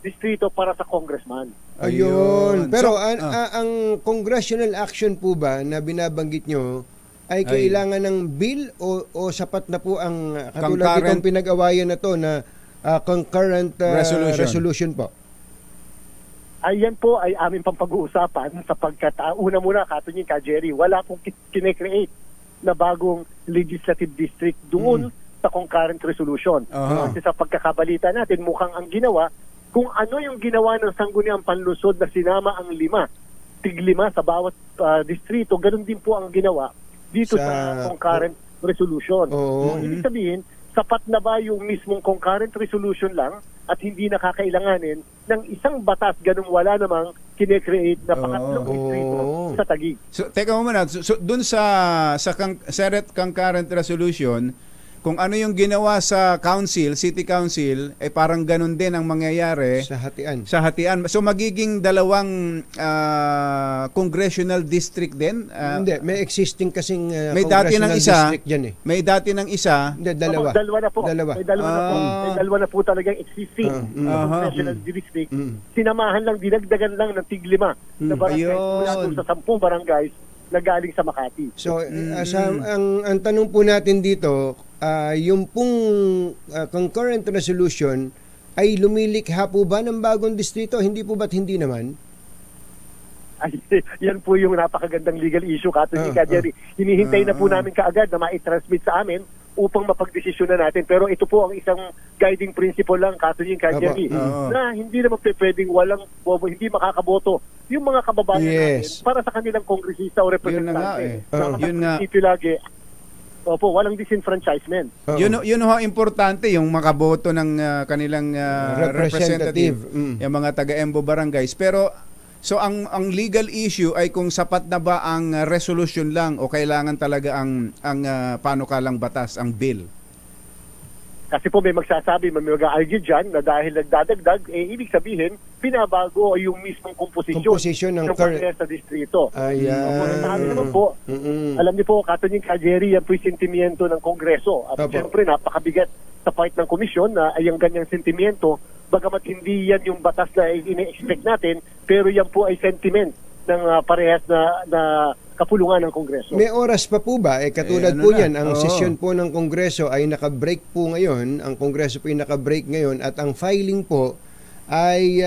distrito para sa congressman. Pero ang congressional action po ba na binabanggit nyo ay kailangan ng bill o sapat na po ang katulad itong pinag-awayan na to na concurrent resolution po? Ayan po ay aming pang pag-uusapan sapagkat una muna, Katunying, Ka Jerry, wala pong kinecreate na bagong legislative district doon sa concurrent resolution. Kasi sa pagkakabalita natin, mukhang ang ginawa, kung ano yung ginawa ng Sangguniang Panlusod na sinama ang tig-5 sa bawat distrito, ganun din po ang ginawa dito sa concurrent resolution. Ibig sabihin, sapat na ba yung mismong concurrent resolution lang at hindi nakakailanganin ng isang batas ganung wala namang kine-create na pangatlong distrito sa Taguig? So, teka mo muna. So, dun sa Senate concurrent resolution, kung ano yung ginawa sa council, city council, parang ganun din ang mangyayari sa hatian. So magiging dalawang congressional district din? Hindi, may existing kasing may dati ng isa, district dyan eh. May dati ng isa. Hindi, dalawa. Dalawa na po. May dalawa na po talagang existing congressional district. Sinamahan lang, dinagdagan lang ng tig-5 na barangay mula doon sa 10 barangays na galing sa Makati. So, ang tanong po natin dito, yung pong concurrent resolution ay lumilikha po ba ng bagong distrito? Hindi po ba't hindi naman? Ay, yan po yung napakagandang legal issue, Katunying Jerry. Hinihintay na po namin kaagad na ma-transmit sa amin upang mapagdesisyon na natin. Pero ito po ang isang guiding principle lang, Katunying Jerry, na hindi naman pwedeng hindi makakaboto yung mga kababayan natin para sa kanilang kongresista o representante. Yun nga. Lagi, walang disenfranchisement. Yun ho importante yung makaboto ng kanilang representative, yung mga taga-Embo barangays. Pero so ang legal issue ay kung sapat na ba ang resolution lang o kailangan talaga ang panukalang batas, ang bill. Kasi po may magsasabi, may mag-argue dyan na dahil nagdadagdag, ibig sabihin, pinabago yung mismong komposisyon ng Kongreso sa distrito. Sabi naman po, alam niyo po, Katunying Jerry, yan po yung sentimiento ng Kongreso. At siyempre, napakabigat sa part ng komisyon na ay ang ganyang sentimiento, bagamat hindi yan yung batas na ine-expect natin, pero yan po ay sentiment ng parehas na kapulungan ng Kongreso. May oras pa po ba? Katulad po yan, ang sesyon po ng Kongreso ay naka-break po ngayon, ang Kongreso po ay naka-break ngayon at ang filing po ay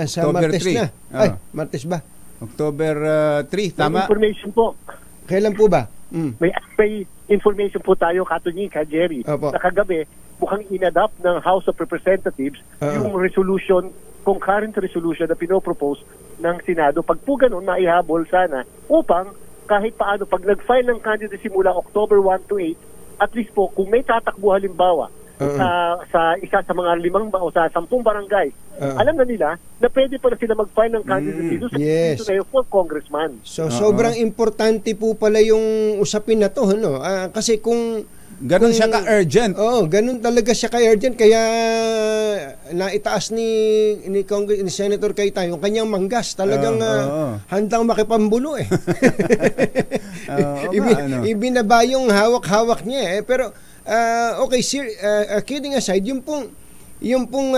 sa October Martes 3. na. Ay, Martes ba? October 3, tama? May information po. Kailan po ba? May information po tayo, Katunying Jerry, na kagabi, mukhang inadapt ng House of Representatives yung resolution, concurrent resolution na pinopropose ng Senado. Pag po ganun, maihabol sana upang kahit paano, pag nag-file ng candidacy mula October 1 to 8, at least po, kung may tatakbo halimbawa sa isa sa mga 5 o sa 10 barangay, alam na nila na pwede pa na sila mag-file ng candidacy doon sa distrito na yun for congressman. So, sobrang importante po pala yung usapin na to, no? Kasi kung ganun siya ka-urgent. Ganun talaga siya ka-urgent. Kaya naitaas ni Senator Cayta yung kanyang manggas. Talagang handang makipambulo eh. Ibinaba yung hawak-hawak niya eh. Pero, okay, sir, kidding aside, yung pong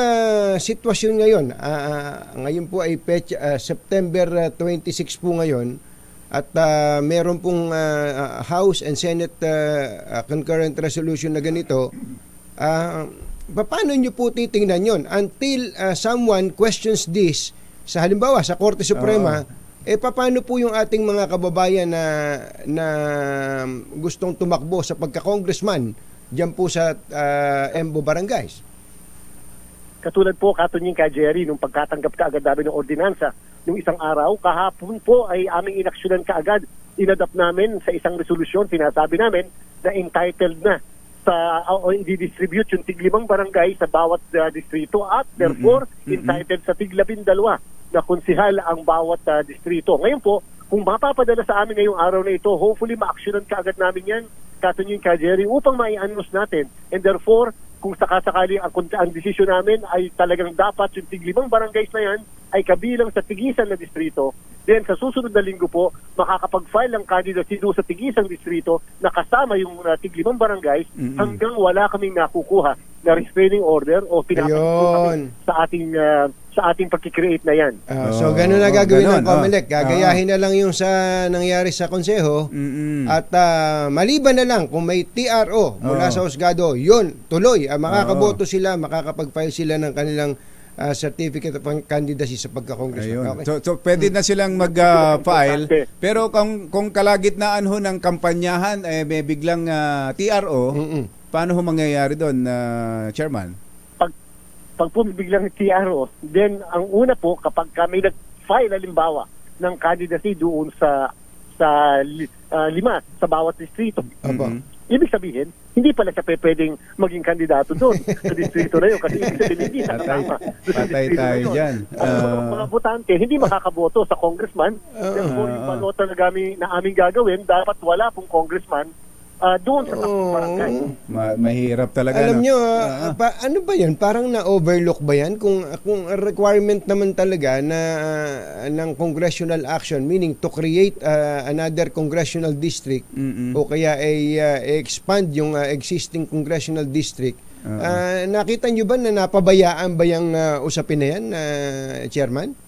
sitwasyon ngayon, ngayon po ay September 26 po ngayon, at meron pong House and Senate concurrent resolution na ganito, paano nyo po titingnan yon until someone questions this sa halimbawa sa Korte Suprema? Paano po yung ating mga kababayan na gustong tumakbo sa pagka-congressman diyan po sa Embo Barangays? Katulad po, Katunying Jerry, nung pagkatanggap kaagad namin ng ordinansa, nung isang araw, kahapon po ay aming inaksyonan kaagad. Inadapt namin sa isang resolusyon, sinasabi namin na entitled na o i-distribute yung tig-5 barangay sa bawat distrito at therefore entitled sa tig-12 na konsihal ang bawat distrito. Ngayon po, kung mapapadala sa amin ngayong araw na ito, hopefully ma-actionan kaagad namin yan, Katunying Jerry, upang ma-i-announce natin. And therefore, kung sakasakali ang desisyon namin ay talagang dapat yung tig-5 barangays na yan ay kabilang sa tigisan na distrito, then sa susunod na linggo po, makakapag-file ang candidacy doon sa tigisang distrito na kasama yung tig-5 barangays hanggang wala kaming nakukuha na restraining order o pinapagkukuha sa ating pagkikreate na yan. So, ganun na gagawin ng COMELEC. Gagayahin na lang yung sa nangyari sa konseho at maliban na lang kung may TRO mula sa husgado, yun, tuloy. Makakaboto sila, makakapag-file sila ng kanilang certificate of candidacy sa pagka-congressman. Okay. So pwede na silang mag-file, pero kung kalagitnaan ho ng kampanyahan, may biglang TRO, paano ho mangyayari doon, Chairman? Pag po biglang TRO, then ang una po, kapag kami nag-file, halimbawa, ng candidacy doon sa 5 sa bawat distrito, ibig sabihin, hindi pala siya pwedeng maging kandidato doon sa distrito na yun kasi ibig sabihin hindi siya kasama. Patay tayo dyan. Mga botante, hindi makakaboto sa congressman. Therefore, yung balota na aming gagawin, dapat wala pong congressman doon sa barangay. Mahirap talaga. Alam nyo, ano ba yan? Parang na-overlook ba yan? Kung requirement naman talaga na ng congressional action, meaning to create another congressional district o kaya expand yung existing congressional district, nakita nyo ba na napabayaan ba yung usapin na yan, Chairman?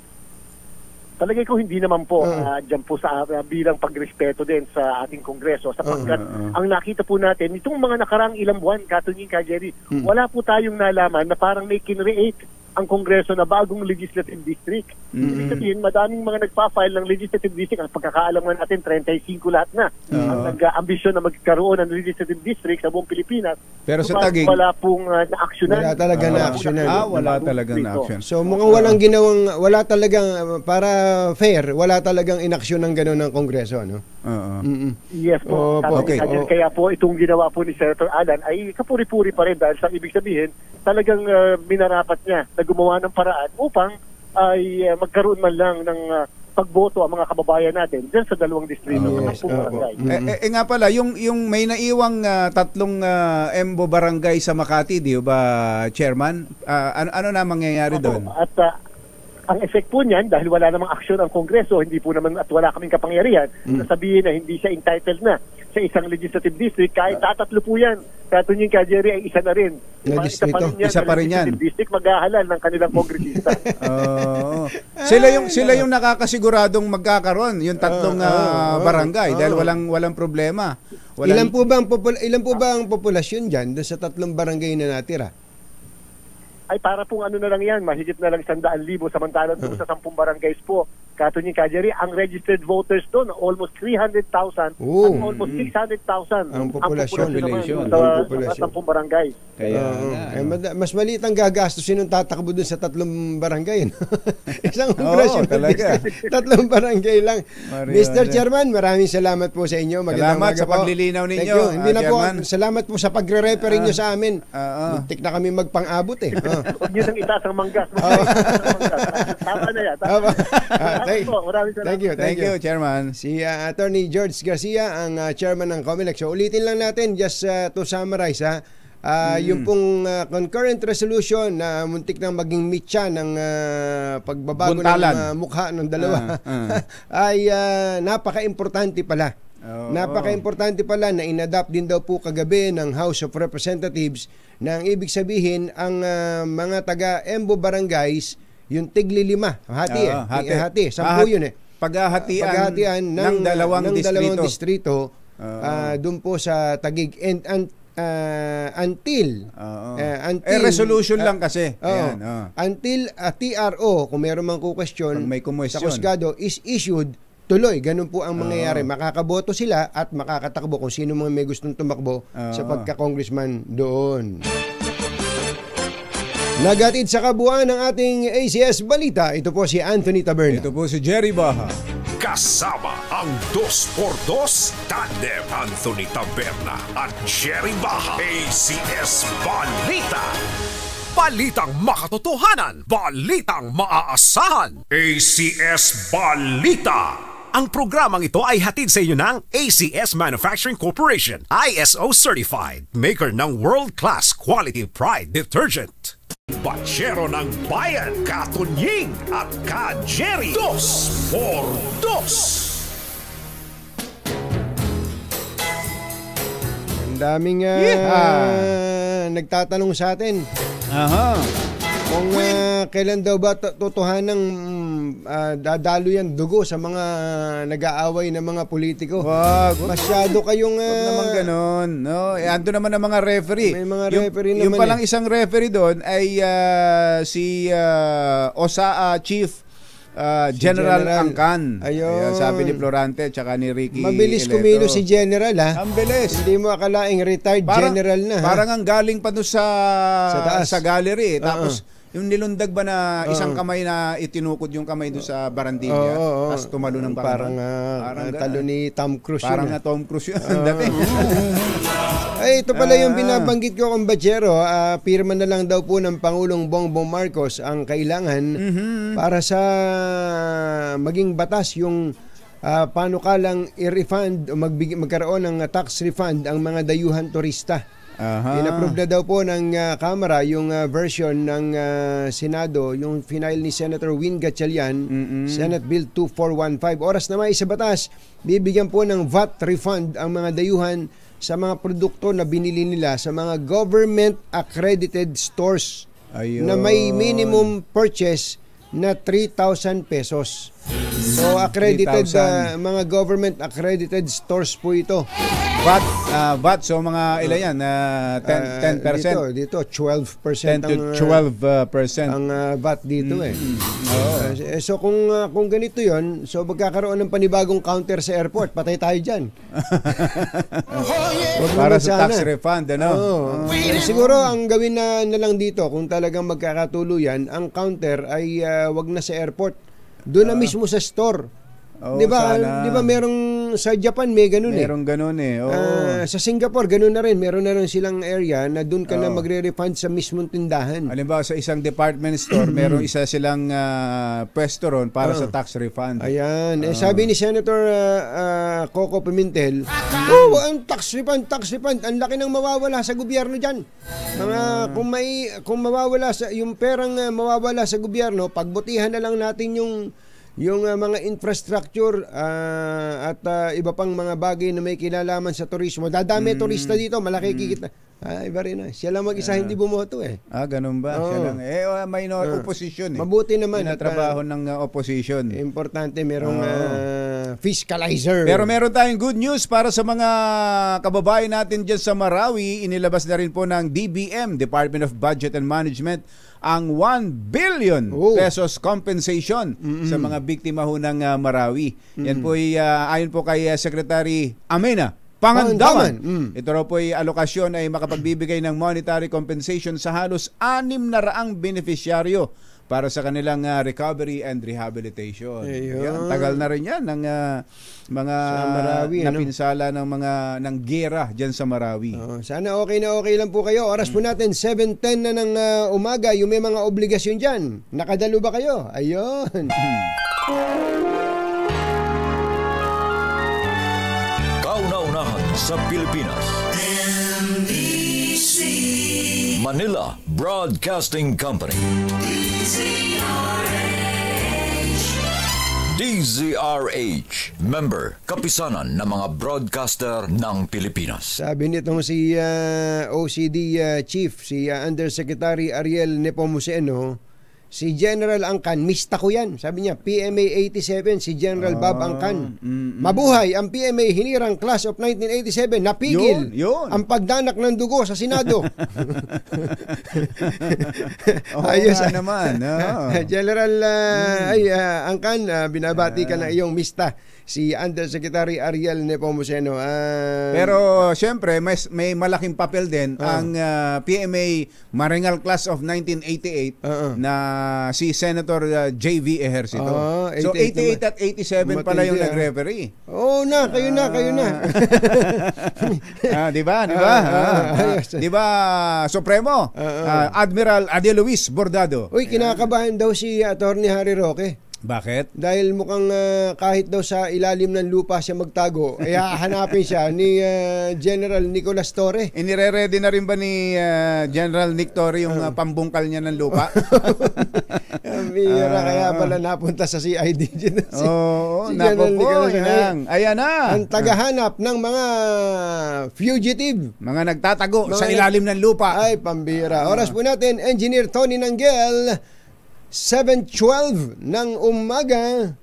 Palagay ko hindi naman po dyan po sa bilang pagrespeto din sa ating Kongreso sapagkat ang nakita po natin itong mga nakaraang ilang buwan, Katunying ka, Jerry, wala po tayong nalaman na parang may kinreate ang Kongreso na bagong legislative district. Ibig sabihin, madaming mga nagpa-file ng legislative district. Ang pagkakaalam natin, 35 lahat na. Ang nag-ambisyon na magkaroon ng legislative district sa buong Pilipinas. Pero sa Taguig, wala pong na-actionan. Wala talaga na-actionan. Wala talagang na-action. So mukhang walang ginawang, wala talagang, para fair, wala talagang inaksyon ng gano'n ng Kongreso, no? Yes po. Okay. Kaya po itong ginawa po ni Senator Alan ay kapuri-puri pa rin dahil sa ibig sabihin, talagang minarapat niya na gumawa ng paraan upang ay magkaroon man lang ng pagboto ang mga kababayan natin dyan sa 2 distrito. Nga pala, yung may naiwang 3 EMBO barangay sa Makati, di ba, Chairman? Ano na mangyayari doon? At ang effect po niyan, dahil wala namang aksyon ang Kongreso, hindi po naman at wala kaming kapangyarihan, sabihin na hindi siya entitled na sa isang legislative district, kahit tatatlo po yan. Katunying ka, Jerry, ay isa na rin. Isa pa rin yan. District maghahalal ng kanilang kongresista. Sila yung nakakasiguradong magkakaroon, yung 3 barangay, dahil walang problema. Ilan po ba ang populasyon dyan sa 3 barangay na natira? Ay para pong ano na lang yan, mahigit na lang 100,000 samantalang doon sa 10 barangays po. Katunying ka, Jerry, ang registered voters doon, almost 300,000 at almost 600,000 ang populasyon sa 10 barangay. Mas maliit ang gagastusin ng tatakbo doon sa 3 barangay. Isang congressional talaga. 3 barangay lang. Mr. Chairman, maraming salamat po sa inyo. Salamat sa paglilinaw ninyo. Hindi na po, salamat po sa pagre-refer niyo sa amin. Muntik na kami magpang-abot eh. Huwag nyo nang itaas ang manggas. Tama na yan. Thank you, Chairman. Si Attorney George Garcia, ang chairman ng COMELEC. So ulitin lang natin, just to summarize, yung pong concurrent resolution na muntik nang maging mitya ng pagbabago ng mukha ng dalawa ay napaka-importante pala. Napaka-importante pala na inadapt din daw po kagabi ng House of Representatives na ang ibig sabihin ang mga taga-EMBO barangays yung tigli 5. Hati. 10 yun eh. Paghahatian ng dalawang distrito doon po sa Taguig. Until resolution lang kasi. Until TRO, kung meron mang question sa Kusgado, is issued, tuloy. Ganun po ang mangyayari. Makakaboto sila at makakatakbo kung sino mga may gustong tumakbo sa pagka-congressman doon. Nagatid sa kabuuan ng ating ACS Balita, ito po si Anthony Taberna. Ito po si Jerry Baha. Kasama ang 2x2 tandem Anthony Taberna at Jerry Baha. ACS Balita. Balitang makatotohanan, balitang maaasahan. ACS Balita. Ang programang ito ay hatid sa inyo ng ACS Manufacturing Corporation, ISO certified, maker ng world-class quality pride detergent. Bachero ng Bayan, Katunying at Ka-Jerry. 2x2. Ang daming nagtatanong sa atin. Kung kailan daw ba totohanang dadalo yan dugo sa mga nag-aaway na mga politiko. Wag. Masyado kayong... Huwag naman ganon. No? Ando naman ang mga referee. May mga referee naman. Yung palang isang referee doon ay si OSAA Chief General Angkan. Ayun. Sabi ni Florante tsaka ni Ricky Mabilis Ileto. kumilo si General, ha? Ang bilis. Hindi mo akalaing retired general na, ha? Parang ang galing pa doon sa taas. sa gallery. Tapos yung nilundag ba na isang kamay na itinukod yung kamay doon sa barandilla, tapos tumalo ng parang talo ni Tom Cruise. Parang yun, Tom Cruise yun. Dati. Ay, ito pala yung binabanggit ko, kumbachero. Pirma na lang daw po ng Pangulong Bongbong Marcos ang kailangan para sa maging batas yung panukalang i-refund o magkaroon ng tax refund ang mga dayuhan turista. In-approve na daw po ng Kamara yung version ng Senado, yung final ni Senator Win Gatchalian, Senate Bill 2415. Oras na may sa batas, bibigyan po ng VAT refund ang mga dayuhan sa mga produkto na binili nila sa mga government accredited stores. Ayun. Na may minimum purchase na 3,000 pesos. So accredited, mga government accredited stores po ito. VAT, so mga ilan yan? 10%? Dito 12% 10 to 12% ang VAT dito so kung ganito yon, so magkakaroon ng panibagong counter sa airport, patay tayo dyan. Para sa tax refund, ano? Siguro ang gawin na lang dito, kung talagang magkakatuluyan, ang counter ay wag na sa airport, doon na mismo sa store. Di ba merong sa Japan may ganun Merong ganun sa Singapore ganun na rin, meron na rin silang area na doon ka na magre-refund sa mismong tindahan. Halimbawa sa isang department store, meron isa silang pwesto ron para sa tax refund. Ayan. Sabi ni Senator Coco Pimentel, ang tax refund, ang laki ng mawawala sa gobyerno diyan. Kung mawawala yung perang mawawala sa gobyerno, pagbutihan na lang natin yung mga infrastructure at iba pang mga bagay na may kinalaman sa turismo. Dadami turista dito, malaki kikita. Iba rin na. Siya lang mag-isa hindi bumoto ganun ba? Siya lang. May opposition Mabuti naman. Trabaho ng opposition. Importante, merong fiscalizer. Pero meron tayong good news para sa mga kababayan natin dyan sa Marawi. Inilabas na rin po ng DBM, Department of Budget and Management, ang 1 billion pesos compensation sa mga biktima ho ng Marawi. Yan po ay ayon po kay Secretary Amena Pangandaman. Ito raw po ay alokasyon ay makapagbibigay ng monetary compensation sa halos 600 beneficiaryo para sa kanilang recovery and rehabilitation. Yan, tagal na rin yan ng mga Marawi, napinsala ng gera dyan sa Marawi. Sana okay lang po kayo. Oras po natin 7:10 na ng umaga. Yung may mga obligasyon dyan, nakadalo ba kayo? Ayun. Kauna-unahan sa Pilipinas. NBC Manila Broadcasting Company. DZRH, member, kapisanan ng mga broadcaster ng Pilipinas. Sabi nitong si OCD Chief, si Undersecretary Ariel Nepomuceno, si General Angkan, mista ko yan. Sabi niya, PMA 87, si General Bob Angkan. Mabuhay ang PMA hinirang class of 1987, napigil yun. ang pagdanak ng dugo sa Senado. Ayos naman. General Angkan, binabati ka na iyong mista, si Undersecretary Ariel Nepomuceno. Pero siyempre, may malaking papel din ang PMA Maringal class of 1988 na si Senator J.V. Ejercito. So 88 at 87 pala yung nag-referee. Kayo na. Di ba? Di ba, Supremo? Admiral Adel Luis Bordado. Kinakabahan daw si Attorney Harry Roque. Bakit? Dahil mukhang kahit daw sa ilalim ng lupa siya magtago, hahanapin siya ni General Nicolas Torre. Inire-ready na rin ba ni General Nick Torre yung pambungkal niya ng lupa? Pambira, kaya pala napunta sa CID. Oo, napo po. Ayan na. Ang tagahanap ng mga fugitive. Mga nagtatago sa ilalim ng lupa. Ay, pambira. Oras po natin, Engineer Tony Nanggel, 7:12 ng umaga.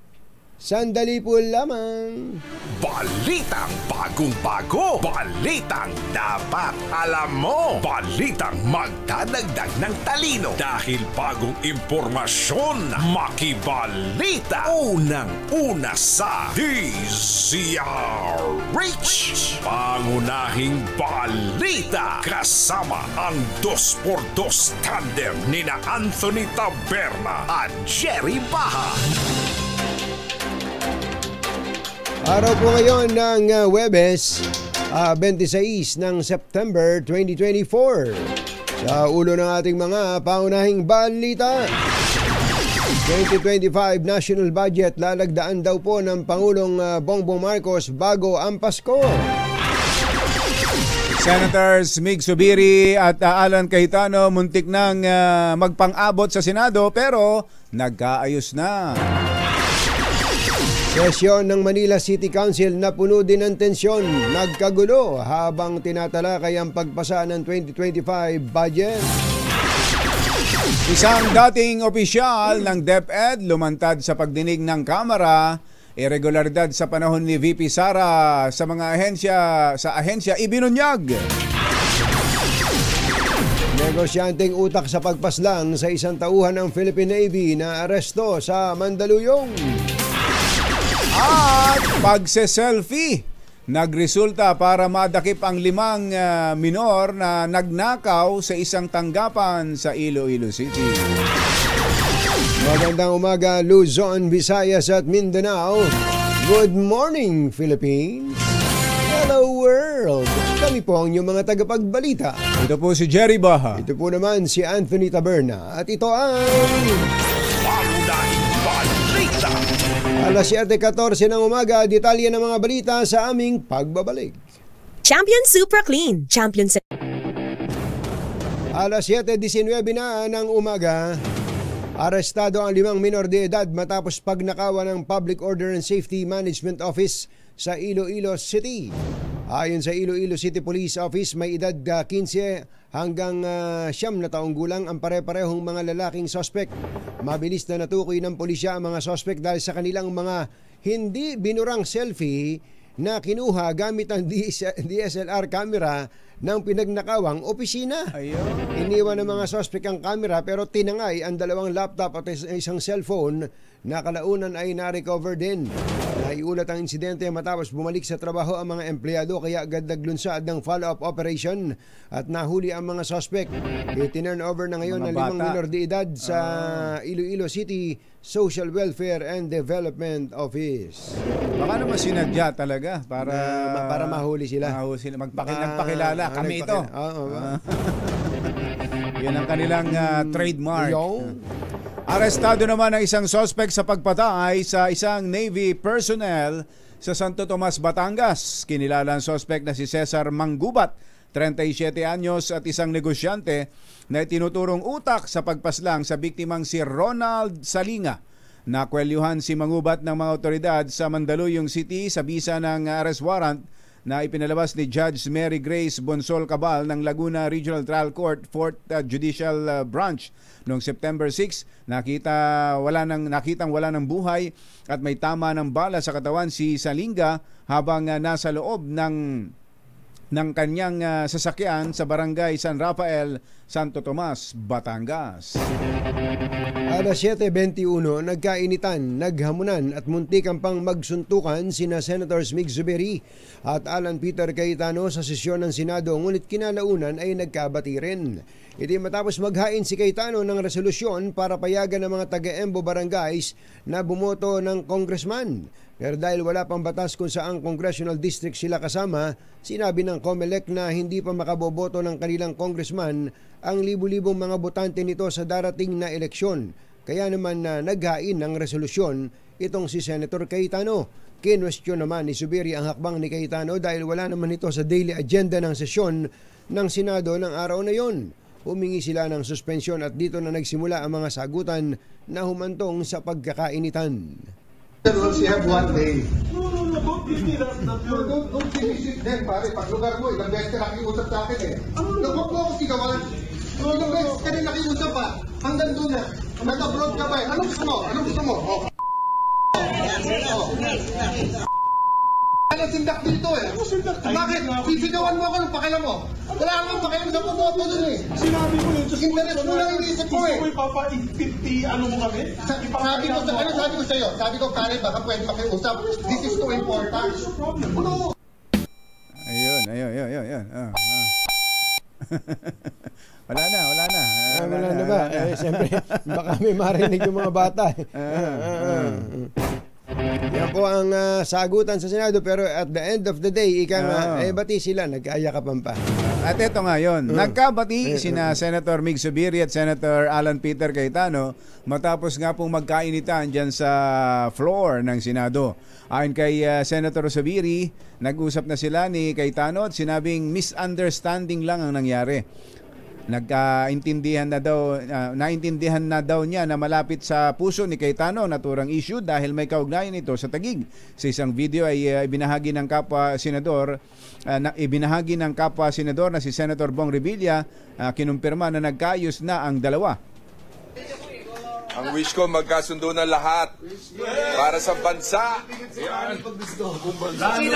Sandali po lamang. Balitang bagong-bago. Balitang dapat alam mo. Balitang magdadagdag ng talino. Dahil bagong impormasyon. Makibalita. Unang-una sa DZRH. Pangunahing balita. Kasama ang 2x2 tandem nina Anthony Taberna at Jerry Baha. Araw po ngayon ng Huwebes, 26 ng September 2024. Sa ulo ng ating mga pangunahing balita, 2025 National Budget lalagdaan daw po ng Pangulong Bongbong Marcos bago ang Pasko. Senators Mig Zubiri at Alan Cayetano muntik nang magpang-abot sa Senado pero nagkaayos na. Sesyon ng Manila City Council na puno din ng tensyon, nagkagulo habang tinatalakay ang pagpasa ng 2025 budget. Isang dating opisyal ng DepEd lumantad sa pagdinig ng Kamara, irregularidad sa panahon ni VP Sara sa mga ahensya ibinunyag. Negosyanteng utak sa pagpaslang sa isang tauhan ng Philippine Navy na aresto sa Mandaluyong. At pagse-selfie, nagresulta para madakip ang 5 minor na nagnakaw sa isang tanggapan sa Iloilo City. Magandang umaga, Luzon, Visayas at Mindanao. Good morning, Philippines. Hello, world. Kami po ang inyong mga tagapagbalita. Ito po si Jerry Baha. Ito po naman si Anthony Taberna. At ito ang... Alas 7:14 ng umaga, detalye ng mga balita sa aming pagbabalik. Champion Super Clean. Champion Alas 7:19 na ng umaga, arestado ang 5 minor de edad matapos pagnakawan ng Public Order and Safety Management Office sa Iloilo City. Ayon sa Iloilo City Police Office, may edad 15 hanggang 9 na taong gulang ang pare-parehong mga lalaking sospek. Mabilis na natukoy ng pulisya ang mga sospek dahil sa kanilang mga hindi binurang selfie na kinuha gamit ang DSLR camera ng pinagnakawang opisina. Iniwan ng mga sospek ang camera pero tinangay ang 2 laptop at isang cellphone na kalaunan ay na-recover din. Naiulat ang insidente matapos bumalik sa trabaho ang mga empleyado kaya agad naglunsad ng follow-up operation at nahuli ang mga sospek. I-turn over na ngayon ng 5 minor de edad sa Iloilo City Social Welfare and Development Office. Baka naman sinadya talaga para mahuli sila. Nagpakilala. Kami ito. Yan ang kanilang trademark. Arestado naman ang isang suspect sa pagpatay sa isang Navy personnel sa Santo Tomas, Batangas. Kinilala ang suspect na si Cesar Manggubat, 37 anyos at isang negosyante na tinuturong utak sa pagpaslang sa biktimang si Ronald Salinga. Nakwelyuhan si Manggubat ng mga otoridad sa Mandaluyong City sa bisa ng arrest warrant na ipinalabas ni Judge Mary Grace Bonsol Cabal ng Laguna Regional Trial Court 4th Judicial Branch. Noong September 6, nakitang wala ng buhay at may tama ng bala sa katawan si Salinga habang nasa loob ng kanyang sasakyan sa barangay San Rafael, Santo Tomas, Batangas. Alas 7:21, nagkainitan, naghamunan at muntikan pang magsuntukan sina Senators Mig Zubiri at Alan Peter Cayetano sa sesyon ng Senado, ngunit kinalaunan ay nagkabati rin. Ito matapos maghain si Cayetano ng resolusyon para payagan ng mga taga-Embo barangays na bumoto ng congressman. Pero dahil wala pang batas kung saang congressional district sila kasama, sinabi ng COMELEC na hindi pa makaboboto ng kanilang congressman ang libu-libong mga botante nito sa darating na eleksyon. Kaya naman naghain ng resolusyon itong si Senator Cayetano. Kinwestiyon naman ni Zubiri ang hakbang ni Cayetano dahil wala naman ito sa daily agenda ng sesyon ng Senado ng araw na yon. humingi sila ng suspensyon at dito na nagsimula ang mga sagutan na humantong sa pagkakainitan. Rules, you have 1 day. No, don't give me that. Don't finish it then, pare. Pag lugar mo, ilang beses ka nakiusap sa akin eh. Huwag mo ako sigawan. Ilang beses ka rin nakiusap pa. Hanggang doon na. Nag-abroad ka ba eh. Anong gusto mo? Ano sindak dito eh? Bakit? Sisigawan mo ako ng pakialam mo. Wala akong pakialam sa pumoto dun eh. Sinabi ko yun. Internet mo lang iniisip ko eh. Gusto mo ipapa-50 ano mo kami? Sabi ko sa'yo? Sabi ko, pare, baka pwede makiusap. This is too important. Ayun. Wala na. Wala na ba? Siyempre, baka may marinig yung mga bata. Yan po ang sagutan sa Senado, pero at the end of the day, bati sila, nagkayakapan pa. At ito nga yun, nagkabati sina Senator Mig Zubiri at Senator Alan Peter Cayetano matapos nga pong magkainitan dyan sa floor ng Senado. Ayon kay Senator Zubiri, nag-usap na sila ni Cayetano at sinabing misunderstanding lang ang nangyari. Naintindihan na daw niya na malapit sa puso ni Cayetano ang naturang issue dahil may kaugnayan ito sa Taguig. Sa isang video ay ibinahagi ng kapwa senador na si Senator Bong Revilla, kinumpirma na nagkaayos na ang dalawa. Ang wish ko magkasundo na lahat para sa bansa. Yan.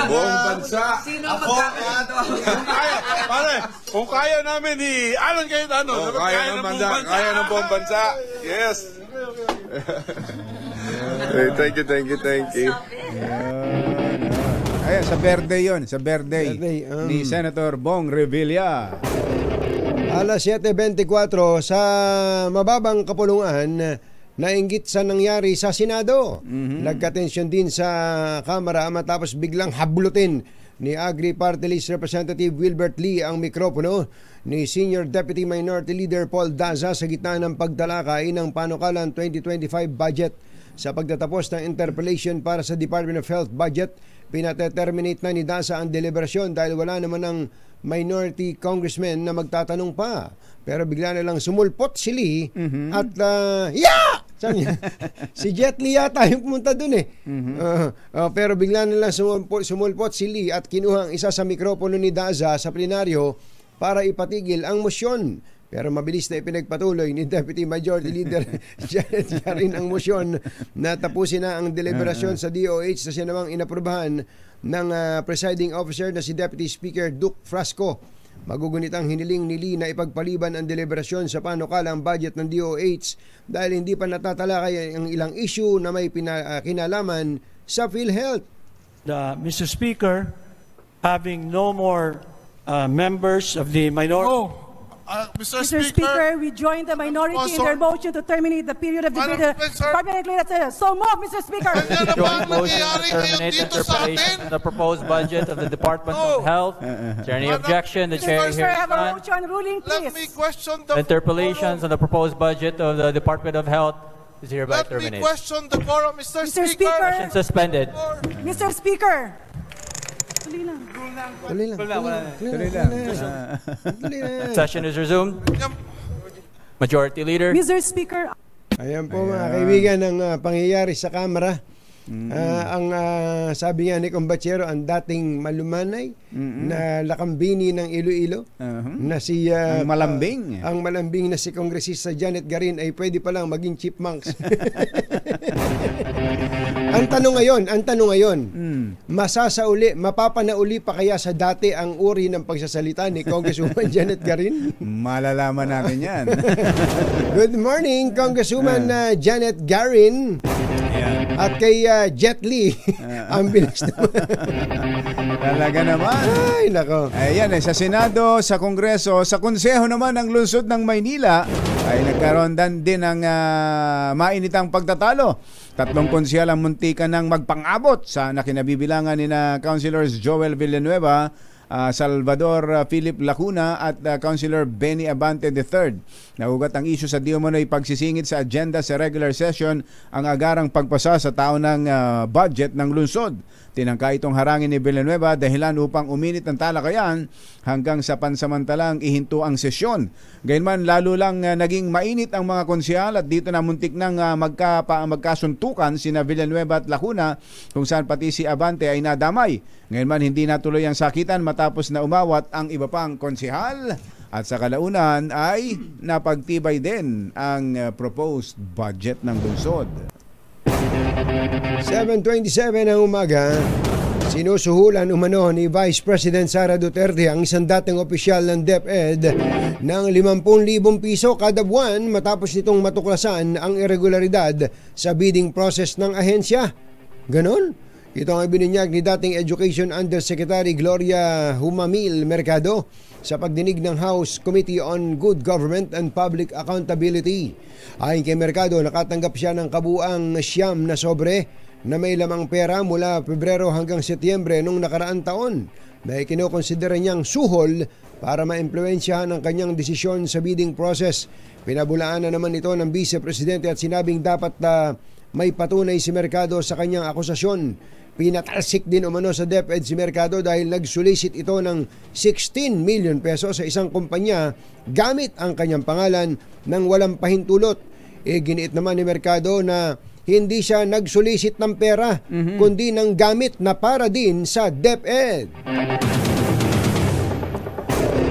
Buong bansa. Kung kaya namin Alan Cayetano, kaya ng buong bansa. Yes. Thank you. Ayan, sa birthday ni Senator Bong Revilla. Alas 7:24 sa mababang kapulungan, nainggit sa nangyari sa Senado. Nagka-tensyon din sa Kamara matapos biglang hablutin ni Agri Party List Representative Wilbert Lee ang mikropono ni Senior Deputy Minority Leader Paul Daza sa gitna ng pagtalakay ng panukalan 2025 budget. Sa pagtatapos ng interpellation para sa Department of Health budget, pinate-terminate na ni Daza ang deliberasyon dahil wala naman ng minority congressman na magtatanong pa. Pero bigla na lang sumulpot si Lee at sabi niya, si Jet Li yata yung pumunta dun eh. Pero bigla na lang sumulpot si Lee at kinuha ang isa sa mikropono ni Daza sa plenaryo para ipatigil ang motion. Pero mabilis na ipinagpatuloy ni Deputy Majority Leader Janet Garin ang motion na tapusin na ang deliberasyon sa DOH na siya namang inaprubahan ng presiding officer na si Deputy Speaker Duke Frasco. Magugunit ang hiniling ni Lee na ipagpaliban ang deliberasyon sa panukalang budget ng DOH dahil hindi pa natatalakay ang ilang issue na may kinalaman sa PhilHealth. Mr. Speaker, having no more members of the minority... Mr. Speaker, we join the minority in their motion to terminate the period of debate. So move, Mr. Speaker. Joint motion to terminate interpellation of the proposed budget of the Department of Health. Is there any objection? The chair hears none. Let me question the interpellations on the proposed budget of the Department of Health is hereby terminated. Let me question the forum, Mr. Speaker. Session suspended. Mr. Speaker. Session is resumed. Majority Leader. Mr. Speaker. Ayan po mga kaibigan ng pangyayari sa Kamara. Ang sabi nga ni Combachero, ang dating malumanay na lakambini ng Iloilo na si ang malambing na si Kongresista Janet Garin ay pwede palang maging chipmunks. Ang tanong ngayon, mapapanauli pa kaya sa dati ang uri ng pagsasalita ni Congresswoman Janet Garin? Malalaman natin yan. Good morning, Congresswoman Janet Garin. At kay Jet Li, ang bilis naman. Talaga naman. Ay, nako. Ayan, sa Senado, sa Kongreso, sa Konseho naman ng Lungsod ng Maynila, ay nagkaroon din ng mainitang pagtatalo. 3 konsyal ang muntikan ng magpang-abot sa nakinabibilangan ni na Councilors Joel Villanueva, Salvador Philip Lacuna at Councilor Benny Abante III. Naugat ang issue sa di umano'y pagsisingit sa agenda sa regular session ang agarang pagpasa sa taon ng budget ng lungsod. Tinangka itong harangin ni Villanueva dahilan upang uminit ang talakayan hanggang sa pansamantalang ihinto ang sesyon. Gayunman lalo lang naging mainit ang mga konsyal at dito na muntik nang magkasuntukan sina Villanueva at Lacuna kung saan pati si Abante ay nadamay. Gayunman hindi natuloy ang sakitan matapos na umawat ang iba pang konsyal. At sa kalaunan ay napagtibay din ang proposed budget ng lungsod. 7:27 ng umaga, sinusuhulan umano ni Vice President Sara Duterte ang isang dating opisyal ng DepEd ng 50,000 piso kada buwan matapos nitong matuklasan ang irregularidad sa bidding process ng ahensya. Ganon? Ito ang ibinunyag ni dating Education Undersecretary Gloria Humamil Mercado sa pagdinig ng House Committee on Good Government and Public Accountability. Ayon kay Mercado, nakatanggap siya ng kabuang 9 na sobre na may lamang pera mula Pebrero hanggang Setyembre nung nakaraang taon na ikinukonsidera niyang suhol para maimpluwensyahan ang kanyang desisyon sa bidding process. Pinabulaan na naman ito ng Vice Presidente at sinabing dapat may patunay si Mercado sa kanyang akusasyon. Pinatalsik din umano sa DepEd si Mercado dahil nag-solicit ito ng 16 million pesos sa isang kumpanya gamit ang kanyang pangalan nang walang pahintulot. Giniit naman ni Mercado na hindi siya nag-solicit ng pera kundi ng gamit na para din sa DepEd.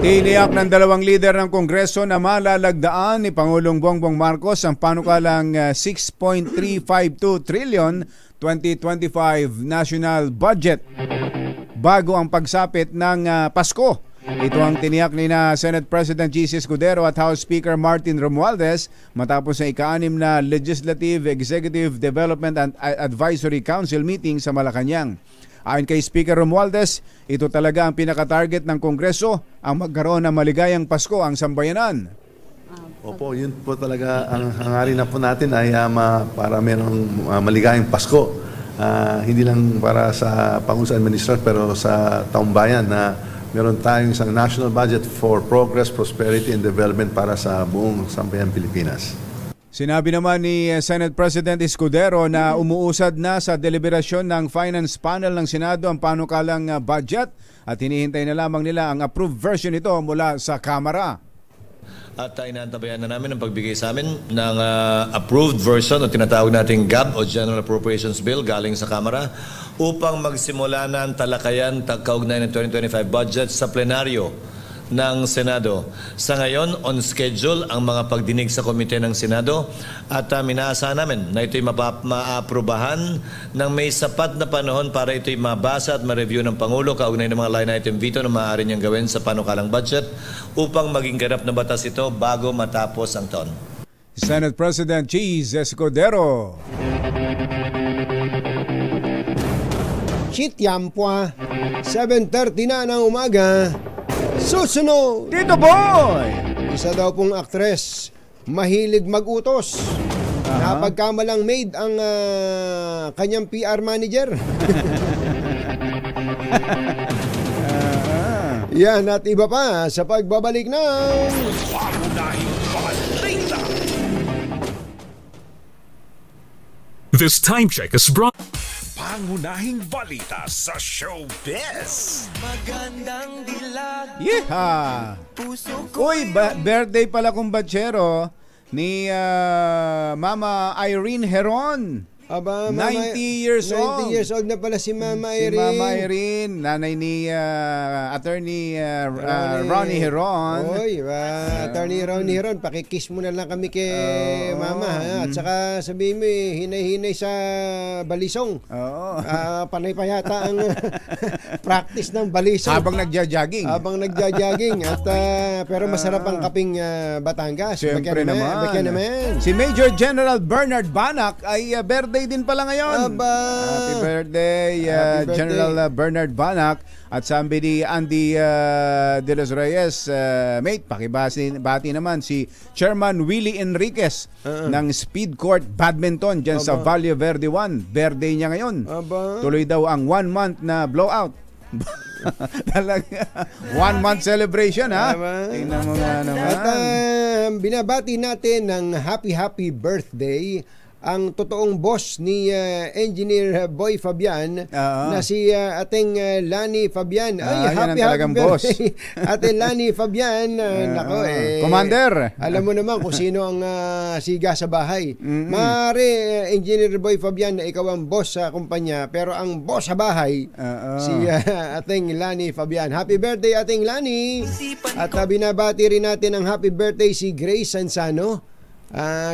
Tiniyak ng dalawang lider ng Kongreso na malalagdaan ni Pangulong Bongbong Marcos ang panukalang 6.352 trillion 2025 national budget bago ang pagsapit ng Pasko. Ito ang tiniyak ni Senate President G.C. Escudero at House Speaker Martin Romualdez matapos ang ika-6 na Legislative Executive Development and Advisory Council meeting sa Malacanang. Ayon kay Speaker Romualdez, ito talaga ang pinaka-target ng Kongreso, ang magkaroon ng maligayang Pasko ang sambayanan. Opo, yun po talaga ang hangarin na po natin ay para mayroong maligayang Pasko. Hindi lang para sa Pangulo Administrasyon pero sa taong bayan na meron tayong isang national budget for progress, prosperity, and development para sa buong sambayan Pilipinas. Sinabi naman ni Senate President Escudero na umuusad na sa deliberasyon ng Finance Panel ng Senado ang panukalang budget at hinihintay na lamang nila ang approved version nito mula sa Kamara. At inaantabayan na namin ang pagbigay sa amin ng approved version o tinatawag nating GAB o General Appropriations Bill galing sa Kamara upang magsimula na ang talakayan kaugnay ng 2025 budget sa plenaryo ng Senado. Sa ngayon, on schedule ang mga pagdinig sa komite ng Senado at minaasahan namin na ito'y maaprubahan ng may sapat na panahon para ito'y mabasa at ma-review ng Pangulo kaugnay ng mga line item veto na maaari niyang gawin sa panukalang budget upang maging ganap na batas ito bago matapos ang taon. Senate President Cheese Escudero. Chityampwa, 7:30 na ng umaga. Susunod! Tito Boy! Isa daw pong aktres, mahilig mag-utos. Napagkamalang maid ang kanyang PR manager. Yan at iba pa sa pagbabalik ng This time check is brought Pangunahing balita sa showbiz. Magandang dilag. Yeeha! Uy, birthday pala kung batsero ni Mama Irene Heron. Aba, 90 years old. 90 years old na pala si Mama Irene. Si Mama Irene, nanay ni Attorney Ronnie Heron. Oy, Attorney Ronnie Heron, pakikiss mo na lang kami kay Mama. Ha? At saka sabihin mo, hinay-hinay sa balisong. Panay pa yata ang practice ng balisong. Habang nagja-jogging. At, pero masarap ang kaping Batangas. Siyempre naman. Si Major General Bernard Banac ay birthday din pala ngayon. Happy birthday, General Bernard Banac. At sabi ni Andy De Los Reyes, mate, pakibati naman si Chairman Willie Enriquez ng Speed Court Badminton dyan sa Valle Verde 1. Birthday niya ngayon. Tuloy daw ang 1 month na blowout. Talaga 1 month celebration, ha? Tingnan mo nga naman. At binabati natin ng happy birthday ang totoong boss ni Engineer Boy Fabian na si ating Lani Fabian. Ay, happy birthday. Ate Lani Fabian. Nako, Commander. Alam mo naman kung sino ang siga sa bahay. Maaari, Engineer Boy Fabian, na ikaw ang boss sa kumpanya, pero ang boss sa bahay, si ating Lani Fabian. Happy birthday, ating Lani. At binabati rin natin ang happy birthday si Grace Sansano.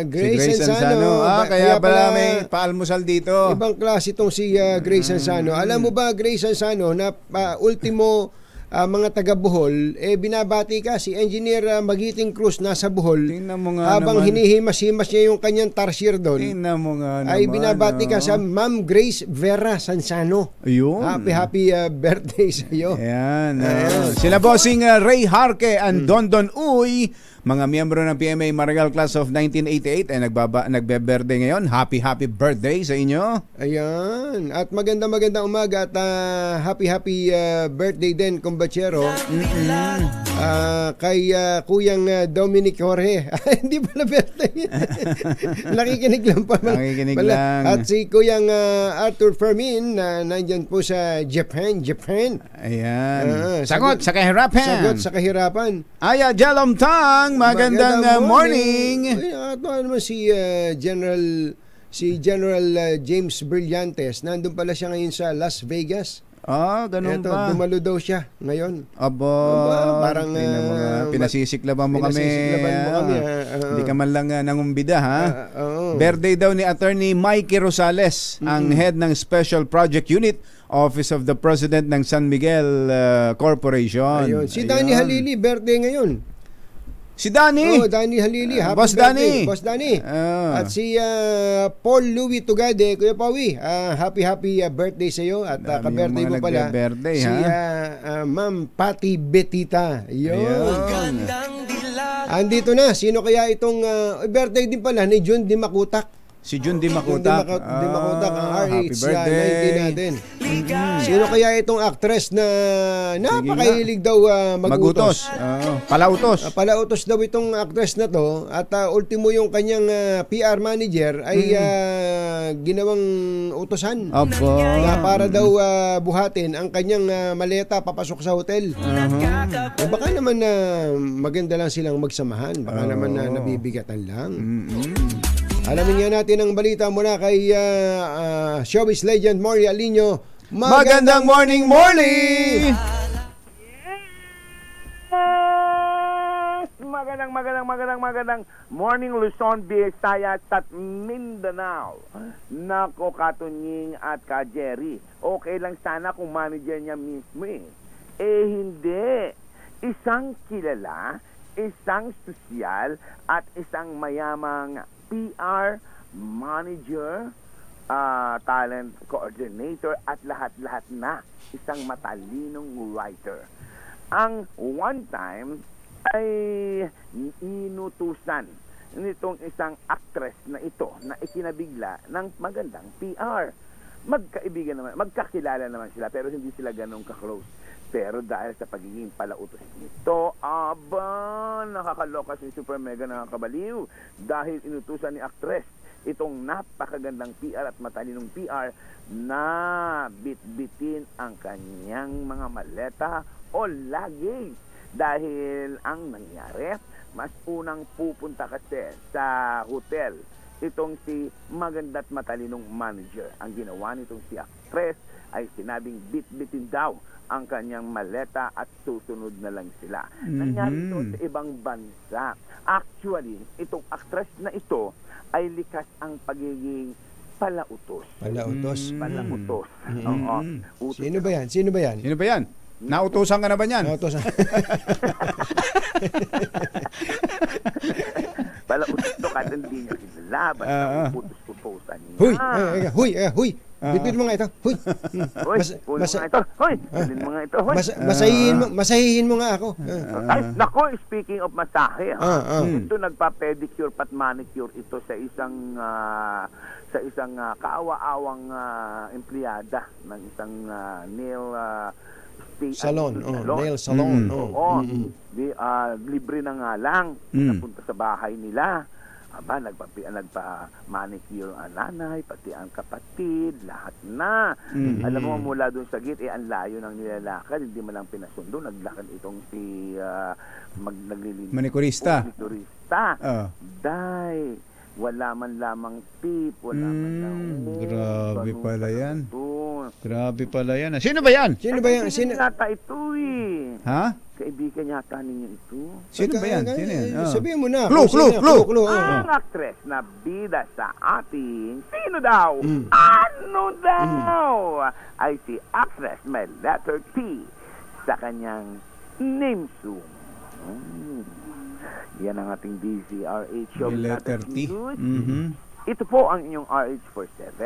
Grace Sansano. Kaya pala may paalmusal dito. Ibang klase itong si Grace Sansano. Alam mo ba, Grace Sansano, na ultimo mga taga Bohol, binabati ka si Engineer Magiting Cruz nasa Bohol. Habang hinihimas-himas niya yung kanyang tarsier doon. Ay binabati ka sa Ma'am Grace Vera Sansano. Ayun. Happy birthday sa iyo. Ayan. Sila bossing Ray Harke and Dondon Uy, mga miyembro ng PMA Marigal Class of 1988 ay nagbe-birthday ngayon. Happy birthday sa inyo. Ayan. At magandang umaga at happy birthday din, kumbachero. Kay Kuyang Dominic Jorge. Hindi pala birthday. Nakikinig lang pa. At si Kuyang Arthur Fermin na nandyan po sa Japan. Ayan. Sagot sa kahirapan. Aya Jalom Tang. Magandang morning. Ito naman si General James Brillantes. Nandun pala siya ngayon sa Las Vegas. Ganun ba? Dumalo daw siya ngayon. Parang pinasisiklaban mo kami. Hindi ka man lang nangumbida, ha? Birthday daw ni Attorney Mikey Rosales, ang head ng Special Project Unit, Office of the President ng San Miguel Corporation. Si Danny Halili, birthday ngayon. Si Danny. Danny Halili. Boss Danny. At si Paul Louis Tugade, Kuya Pawi. Happy birthday sa iyo at ka-birthday mo pala. Si Ma'am Patty Betita. Yun. Andito na. Sino kaya itong birthday din pala ni Jun Di Makutak? Si Jun Di Makutak. Ang RH happy birthday. 19 natin. Sino kaya itong actress na napakahilig daw mag-utos? Palautos daw itong actress na to. At ultimo yung kanyang PR manager ay ginawang utosan na para daw buhatin ang kanyang maleta papasok sa hotel. Baka naman maganda lang silang magsamahan. Baka naman nabibigatan lang. Alamin nga natin ang balita muna kay showbiz legend Maury Alino. Magandang morning! Magandang morning Luzon, Visayas at Mindanao. Nako, Katunying at ka Jerry, okay lang sana kung manager niya mismo hindi. Isang kilala, isang sosyal at isang mayamang PR manager, talent coordinator at lahat-lahat na isang matalinong writer. Ang one time ay inutusan nitong isang actress na ito na ikinabigla ng magandang PR. Magkaibigan naman, magkakilala naman sila pero hindi sila ganun ka-close. Pero dahil sa pagiging palautos nito, nakakaloka si Super Mega, nakakabaliw dahil inutusan ni actress itong napakagandang PR at matalinong PR na bitbitin ang kanyang mga maleta o luggage. Dahil ang nangyari, mas unang pupunta kasi sa hotel itong si maganda't matalinong manager. Ang ginawa nitong si actress ay sinabing bitbitin daw ang kanyang maleta at susunod na lang sila. Nangyari ito sa ibang bansa. Actually, itong actress na ito ay likas ang pagiging palautos. Palautos. Oo. Sino ba yan? Nautusan ka na ba niyan? Nautusan. Palautos ito kasi hindi niya sila. Basta putos-putosan niya. Huy! Bitbit mo nga ito. Huy! Masahihin mo nga ako. Ay, nako, speaking of masahe, ito nagpa-pedicure pat manicure ito sa isang kaawa-awang empleyada ng isang nail salon. Nail salon. Libre na nga lang. Napunta sa bahay nila. nagpa-manicure ang nanay, pati ang kapatid, lahat na. Alam mo, mula doon sa gate, ang layo ng nilalakad, hindi man lang pinasundo, naglakad itong si naglilinis. Manicurista. Dahil wala man lamang tip, wala man lamang grabe pala yan. Grabe pala yan. Sino ba yan? Sino ba yan? Sino yata ito eh? Ha? Kaibigan yata ninyo ito. Sino ba yan? Sino yan? Sabihin mo na. Clue. Ang actress na bida sa ating sino daw? Ano daw? Ay si actress may letter T sa kanyang name zoom. Yan ang ating DZRH show. Letter T. Ito po ang inyong RH47.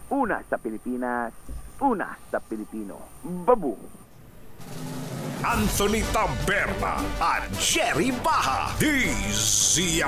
Una sa Pilipinas, una sa Pilipino. Babu. Anthony Taberna at Jerry Baha, DZRH,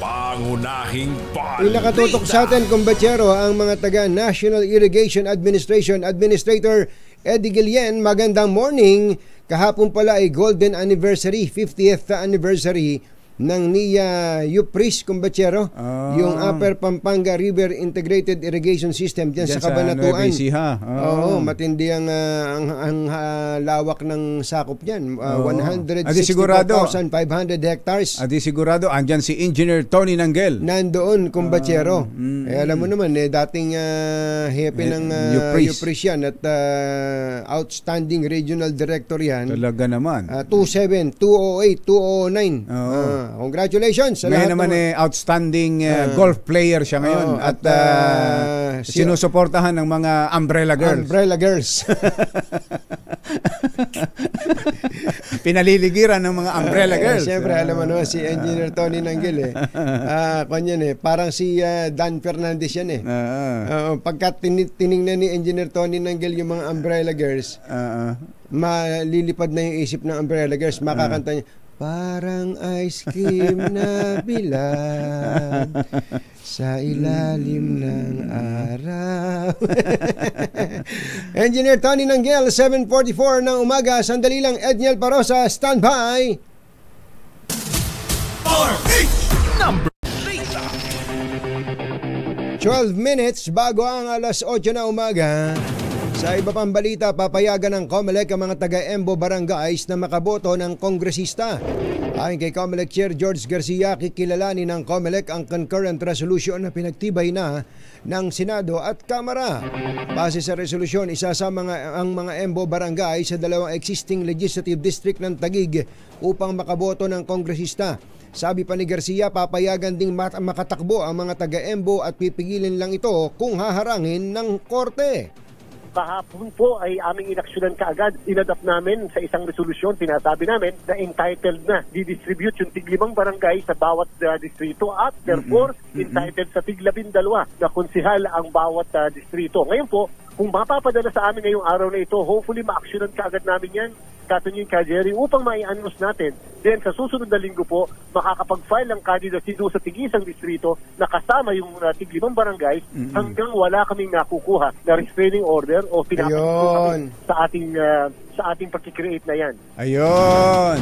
pangunahing balita. Pinakatutok sa atin, kumbachero, ang mga taga National Irrigation Administration Administrator Eddie Guillen. Magandang morning. Kahapon pala ay golden anniversary, 50th anniversary ng NIA Yupris, kumbachero, yung Upper Pampanga River Integrated Irrigation System diyan sa Cabanatuan. Oo, matindi ang lawak ng sakop niyan. 164,500 hectares. Adi sigurado andyan si Engineer Tony Nanggel. Nandoon, kumbachero. Alam mo naman, dating hepe ng Yupris yan at outstanding regional director yan. Talaga naman. 27, 208, 209. Congratulations sa ngayon naman outstanding golf player siya ngayon at sinusuportahan ng mga umbrella girls. Pinaliligiran ng mga umbrella girls. Siyempre, alam mo naman si Engineer Tony Nanggel parang si Dan Fernandez yan pagka tiningnan ni Engineer Tony Nanggel yung mga umbrella girls, malilipad na yung isip ng umbrella girls, makakanta niya, parang ice cream na bilad sa ilalim ng araw. Engineer Tony Nanggel, 7:44 ng umaga. Sandali lang, Edniel Parosa, standby. Number 12 minutes bago ang alas 8 na umaga. Sa iba pang balita, papayagan ng COMELEC ang mga taga-Embo Barangays na makaboto ng kongresista. Ayon kay COMELEC Chair George Garcia, kikilalanin ng COMELEC ang concurrent resolution na pinagtibay na ng Senado at Kamara. Base sa resolusyon, isasama ang mga Embo Barangay sa dalawang existing legislative district ng Taguig upang makaboto ng kongresista. Sabi pa ni Garcia, papayagan ding makatakbo ang mga taga-Embo at pipigilin lang ito kung haharangin ng korte. Kahapon po ay aming inaksyonan kaagad. Inadapt namin sa isang resolusyon, sinasabi namin na entitled na didistribute yung tig-5 barangay sa bawat distrito at therefore entitled sa tig-12 na konsihal ang bawat distrito. Ngayon po, kung mapapadala sa amin ngayong araw na ito, hopefully ma-actionan kaagad namin yan. Katunyin ka, Jerry, upang mai-announce natin. Then sa susunod na linggo po, makakapag-file ang candidacy doon sa tig-isang distrito na kasama yung tig-5 barangay hanggang wala kaming nakukuha na restraining order o pinapagod sa ating pagkikreate na yan. Ayun.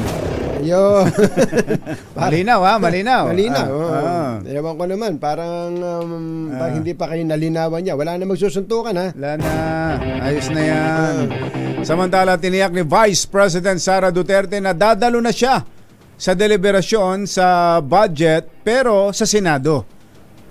Malinaw. Malinaw. Ewan ko naman, parang hindi pa kayo nalinawan niya. Wala na magsusuntukan, ha? Wala na. Ayos na yan. Samantala, tiniyak ni Vice President Sara Duterte na dadalo na siya sa deliberasyon sa budget pero sa Senado.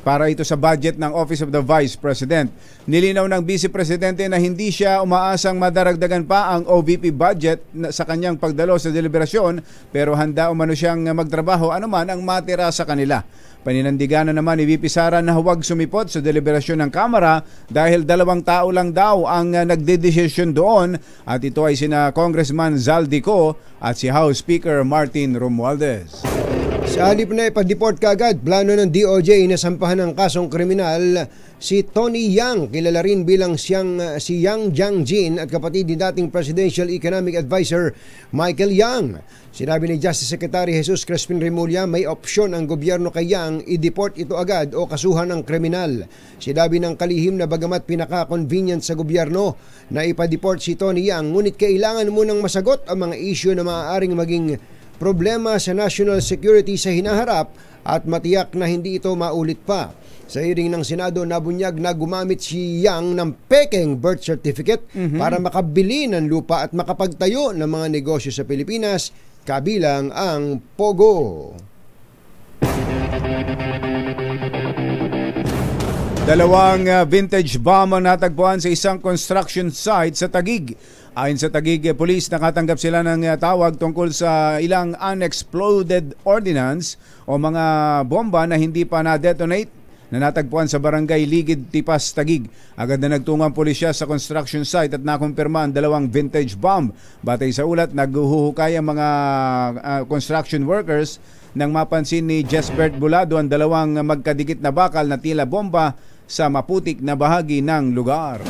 Para ito sa budget ng Office of the Vice President. Nilinaw ng Vice Presidente na hindi siya umaasang madaragdagan pa ang OVP budget sa kanyang pagdalo sa deliberasyon pero handa umano siyang magtrabaho anuman ang matira sa kanila. Paninandigan na naman ni VP Sara na huwag sumipot sa deliberasyon ng Kamara dahil 2 tao lang daw ang nagdedesisyon doon at ito ay sina Congressman Zaldico at si House Speaker Martin Romualdez. Sa halip na ipa-deport kaagad, plano ng DOJ na sampahan ng kasong kriminal si Tony Yang, kilala rin bilang si Yang Jiangjin at kapatid ni dating Presidential Economic Advisor Michael Yang. Sinabi ni Justice Secretary Jesus Crispin Remulla may opsyon ang gobyerno kay Yang i-deport ito agad o kasuhan ng kriminal. Sinabi ng kalihim na bagamat pinaka-convenient sa gobyerno na ipa-deport si Tony Yang, ngunit kailangan munang masagot ang mga issue na maaaring maging problema sa national security sa hinaharap at matiyak na hindi ito maulit pa. Sa hearing ng Senado, nabunyag na gumamit si Yang ng pekeng birth certificate para makabili ng lupa at makapagtayo ng mga negosyo sa Pilipinas, kabilang ang Pogo. Dalawang vintage bomb ang natagpuan sa isang construction site sa Taguig. Ayon sa Taguig Police, nakatanggap sila ng tawag tungkol sa ilang unexploded ordnance o mga bomba na hindi pa na-detonate na natagpuan sa barangay Ligid, Tipas, Taguig. Agad na nagtungo ang pulisya sa construction site at nakumpirma ang dalawang vintage bomb. Batay sa ulat, naghuhukay ang mga construction workers nang mapansin ni Jesbert Bulado ang dalawang magkadikit na bakal na tila bomba sa maputik na bahagi ng lugar.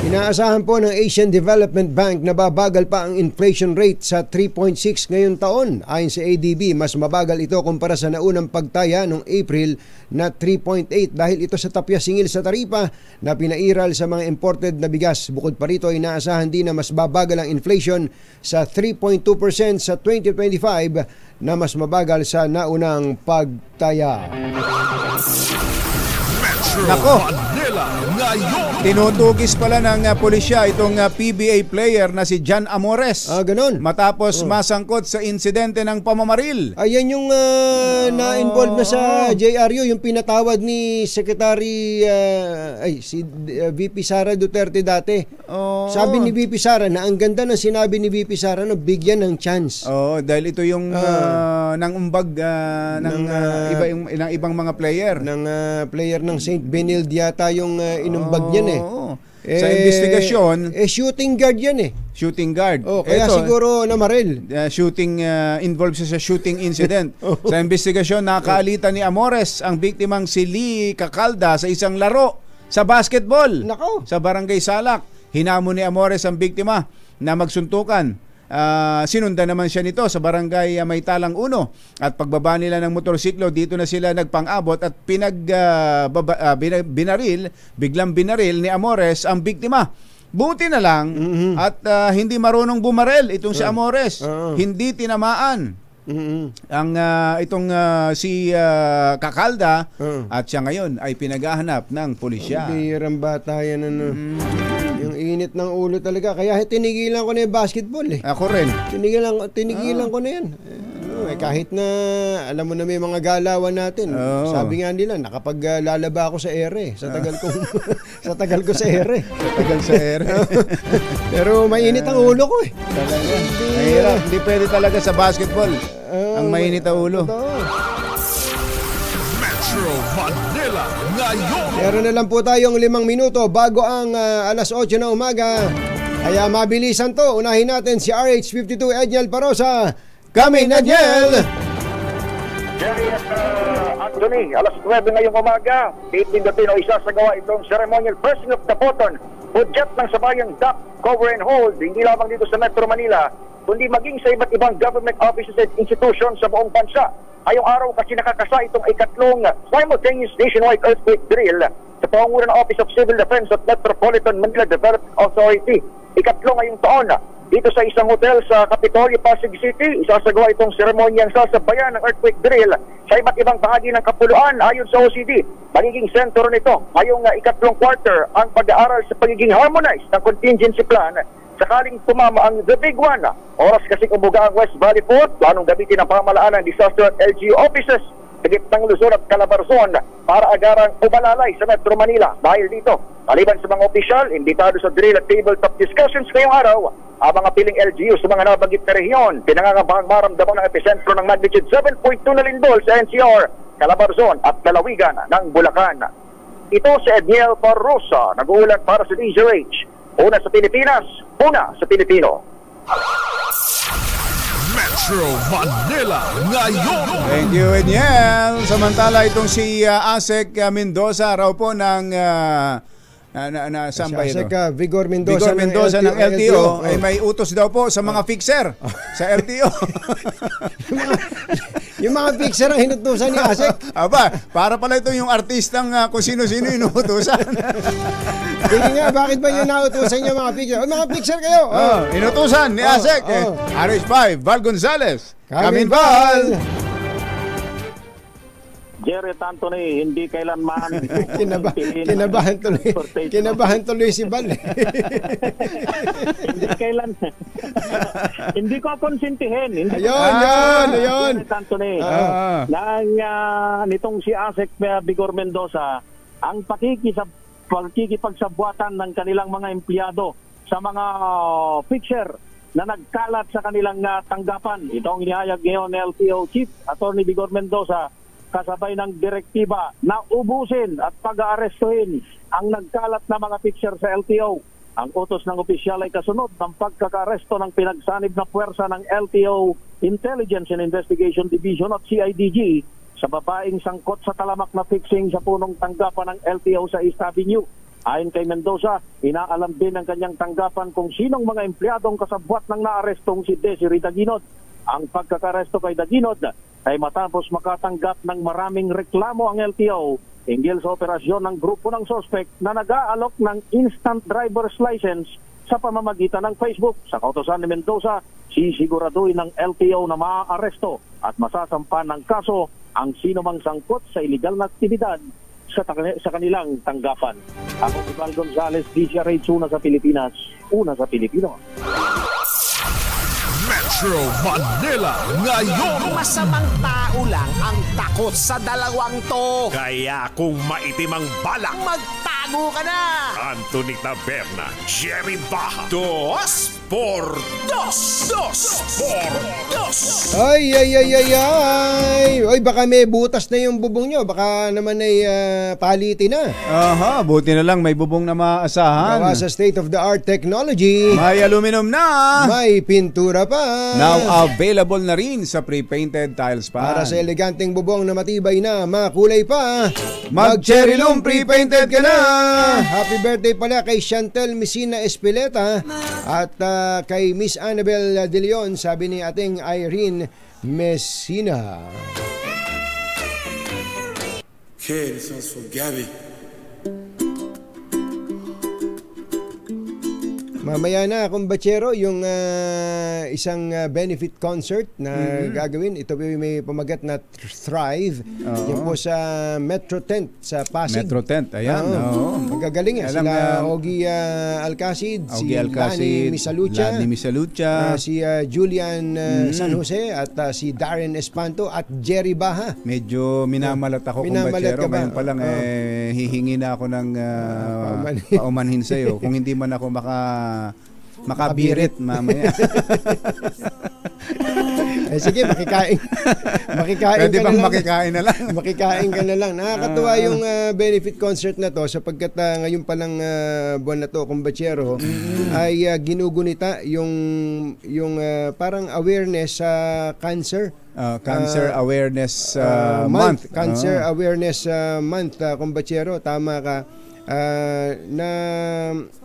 Inaasahan po ng Asian Development Bank na babagal pa ang inflation rate sa 3.6 ngayong taon. Ayon sa ADB, mas mabagal ito kumpara sa naunang pagtaya noong April na 3.8 dahil ito sa tapya singil sa taripa na pinairal sa mga imported na bigas. Bukod pa rito, inaasahan din na mas babagal ang inflation sa 3.2% sa 2025 na mas mabagal sa naunang pagtaya. Nako, tinutugis pala ng pulisya itong PBA player na si Jan Amores. Ganun. Matapos masangkot sa insidente ng pamamaril. Ayan yung na-involve na sa JRU, yung pinatawad ni Secretary si VP Sara Duterte dati. Sabi ni VP Sara na ang ganda ng sinabi ni VP Sara na bigyan ng chance. Dahil ito yung nangumbag ng ibang mga player. Ng player ng St. Benilde yata yung inumbag yan sa investigasyon, shooting guard yan Shooting guard. Kaya ito, siguro namaril. Involved sa shooting incident. Sa investigasyon, nakaalitan ni Amores ang biktimang si Lee Kakalda sa isang laro sa basketball. Nako. Sa Barangay Salak. Hinamon ni Amores ang biktima na magsuntukan. Sinundan naman siya nito sa barangay Maytalang 1 at pagbaba nila ng motorsiklo, dito na sila nagpang-abot at biglang binaril ni Amores ang biktima. Buti na lang at hindi marunong bumarel itong si Amores. Hindi tinamaan ang si Kakalda at siya ngayon ay pinaghahanap ng pulisya. Birang bata yan yung init ng ulo talaga. Kaya tinigilan ko na yung basketball Ako rin. Tinigilan ko na yan. Kahit na alam mo na may mga galawan natin. Sabi nga nila, nakapaglalaba ako sa ere. Sa tagal ko sa ere. Pero mainit ang ulo ko Talaga. Mahirap. Hindi pwede talaga sa basketball. Ang mainit ang ulo. Metro Manila ngayon. Meron na lang po tayong 5 minuto bago ang alas 8 na umaga. Kaya mabilisan to. Unahin natin si RH52 Edniel Parosa. Kami na Edniel! Jerry at Anthony, alas 9 ngayong umaga, pipindutin o isasagawa itong ceremonial pressing of the button budget ng sabayang dock, cover and hold, hindi lamang dito sa Metro Manila, kundi maging sa iba't ibang government offices at institutions sa buong bansa. Ngayong araw kasi nakakasa itong ikatlong simultaneous nationwide earthquake drill sa pangunan ng Office of Civil Defense at Metropolitan Manila Development Authority. Ikatlo ngayong taon dito sa isang hotel sa Capitolio, Pasig City, isasagawa itong seremonyang sasabayan ng earthquake drill sa iba't ibang bahagi ng kapuluan. Ayon sa OCD, magiging sentro nito ngayong ikatlong quarter ang pag-aaral sa pagiging harmonized ng contingency plan sakaling tumama ang The Big One. Oras kasing umuga ang West Valley Port, planong gamitin ang pamahalaan ng disaster at LGU offices sa gitnang Luzon at Calabarzon para agarang umalalay sa Metro Manila. Dahil dito, maliban sa mga opisyal, imbitado sa drill at tabletop discussions ngayong araw, ang mga piling LGU sa mga nabanggit na rehiyon, pinangangabahang maramdaman ng epicentro ng magnitude 7.2 na lindol sa NCR, Calabarzon at lalawigan ng Bulacan. Ito si Edniel Parrosa, nag-uulat para sa DZRH. Una sa Pilipinas, una sa Pilipino. Metro Manila ngayon. Thank you, Edniel. Samantala, itong si Asek Mendoza raw po ng saan ba ito? Vigor Mendoza ng LTO ay may utos daw po sa mga fixer sa LTO. Yung mga fixer ang hinutusan ni ASEC. Aba, para pala ito yung artistang kung sino-sino inuutusan. Hindi nga, bakit ba yung nautusan niyo mga fixer? Mga fixer kayo! Inutusan ni ASEC. RH5, Val Gonzales. Kamin Val! Jerry Anthony, hindi kailanman kinabahan tuloy si Val. Hindi kailan. Hindi ko konsintihin. Ayun. Anthony. Nitong si ASEC Bigor Mendoza, ang pakikipagsabuatan ng kanilang mga empleyado sa mga fixer na nagkalat sa kanilang tanggapan. Ito ang inihayag ngayon ng LTO Chief Attorney Bigor Mendoza kasabay ng direktiba na ubusin at pag-aarestuhin ang nagkalat na mga fixer sa LTO. Ang utos ng opisyal ay kasunod ng pagkakaresto ng pinagsanib na puwersa ng LTO Intelligence and Investigation Division at CIDG sa babaeng sangkot sa talamak na fixing sa punong tanggapan ng LTO sa East Avenue. Ayon kay Mendoza, inaalam din ng kanyang tanggapan kung sinong mga empleyadong kasabwat ng naarestong si Desiree Daginod. Ang pagkakaresto kay Daginod ay matapos makatanggap ng maraming reklamo ang LTO hinggil sa operasyon ng grupo ng suspect na nag-aalok ng instant driver's license sa pamamagitan ng Facebook. Sa kautosan ni Mendoza, sisiguraduhin ng LTO na maaaresto at masasampa ng kaso ang sino mang sangkot sa iligal na aktibidad sa kanilang tanggapan. Ako si Val Gonzales, DCRH, una sa Pilipinas, una sa Pilipino. Metro Manila ngayon. Masamang tao lang ang takot sa dalawang to. Kaya kung maitim ang balak, magtago ka na. Anthony Taberna, Jerry Baha, 2x2. Ay. Oy, baka may butas na yung bubong nyo. Baka naman ay palitin na. Aha, buti na lang may bubong na maasahan. Gawa sa state-of-the-art technology. May aluminum na. May pintura pa. Now available na rin sa pre-painted tiles pa. Para sa eleganteng bubong na matibay na, makulay pa. Mag-cherry loom pre-painted ka na. Happy birthday pala kay Chantel Messina Espileta at kay Miss Annabel De Leon, sabi ni ating Irene Messina. Okay, this one's for Gabby. Mamaya na, kumbachero, yung isang benefit concert na gagawin. Ito may pamagat na Thrive. Yan po sa Metro Tent sa Pasig. Metro Tent, ayan. Magagaling yan. Sila Ogie Alcacid, si Lani Misalucha, si Julian San Jose, at si Darren Espanto, at Jerry Baha. Medyo minamalat ako, kumbachero. Ngayon pa lang, hihingi na ako ng paumanhin sa'yo. Kung hindi man ako makabirit mamaya. Sige, makikain Pwede bang makikain na lang? Makikain ka na lang. Nakakatuwa yung benefit concert na to sapagkat ngayon palang buwan na to, kumbachero, ay ginugunita yung parang awareness sa cancer. Cancer Awareness Month. Cancer Awareness Month, kumbachero. Tama ka. Na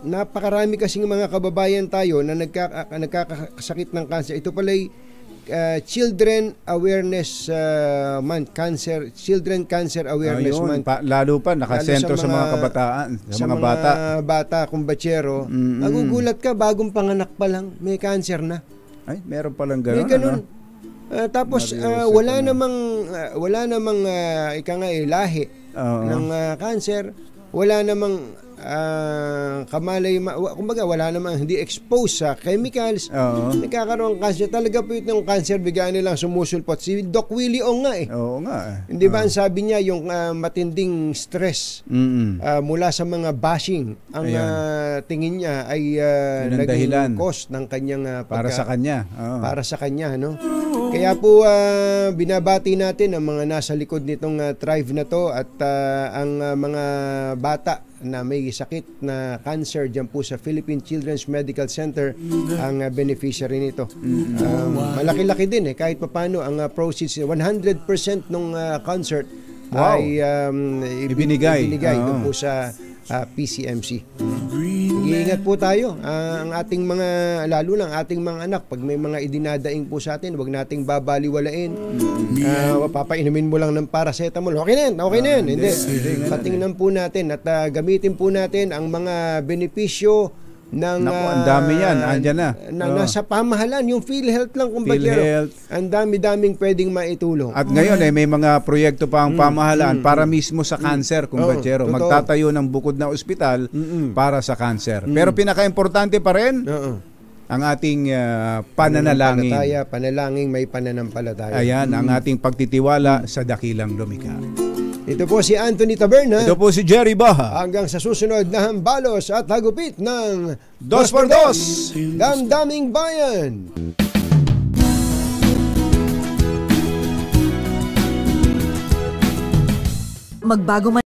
napakarami kasing mga kababayan tayo na nagkakasakit ng cancer. Ito pala'y Children Awareness Month, Children Cancer Awareness Month. Lalo pa nakasentro sa mga kabataan, sa mga bata, kumbachero. Magugulat ka, bagong panganak pa lang may cancer na. Ay, meron pa lang gano'n. May ganun. Tapos wala namang lahi ng cancer. Wala namang kamalay, kumbaga wala namang hindi exposed sa chemicals. Nagkakaroon ng cancer. Talaga po itong cancer, bigyan nilang sumusulpot. Si Doc Willie Ong nga eh. Oo nga. Hindi ba ang sabi niya yung matinding stress mula sa mga bashing ang tingin niya ay naging cause ng kanyang para sa kanya. Para sa kanya, no? Kaya po binabati natin ang mga nasa likod nitong Thrive na to at ang mga bata na may sakit na cancer dyan po sa Philippine Children's Medical Center ang beneficiary nito. Malaki-laki din kahit papano ang proceeds. 100% nung concert ay ibinigay doon po sa PCMC. Hindi Mag-iingat po tayo. Ang ating mga, lalo lang ating mga anak, pag may mga idinadaing po sa atin, huwag nating babaliwalain. Papainumin mo lang ng paracetamol. Okay na yan. Hindi. Patingnan po natin at gamitin po natin ang mga benepisyo ng ang dami yan, andyan na. Nasa pamahalaan, yung PhilHealth lang kumbaga. Ang dami-daming pwedeng maitulong. At ngayon may mga proyekto pa ang pamahalaan para mismo sa cancer, kumbaga. Magtatayo ng bukod na ospital para sa cancer. Pero pinaka-importante pa rin, ang ating pananalangin. Panalangin, may pananampalataya. Ayan, ang ating pagtitiwala sa dakilang lumikha. Ito po si Anthony Taberna. Ito po si Jerry Baha. Hanggang sa susunod na hambalos at hagupit ng 2x2 Damdaming Bayan. Magbago man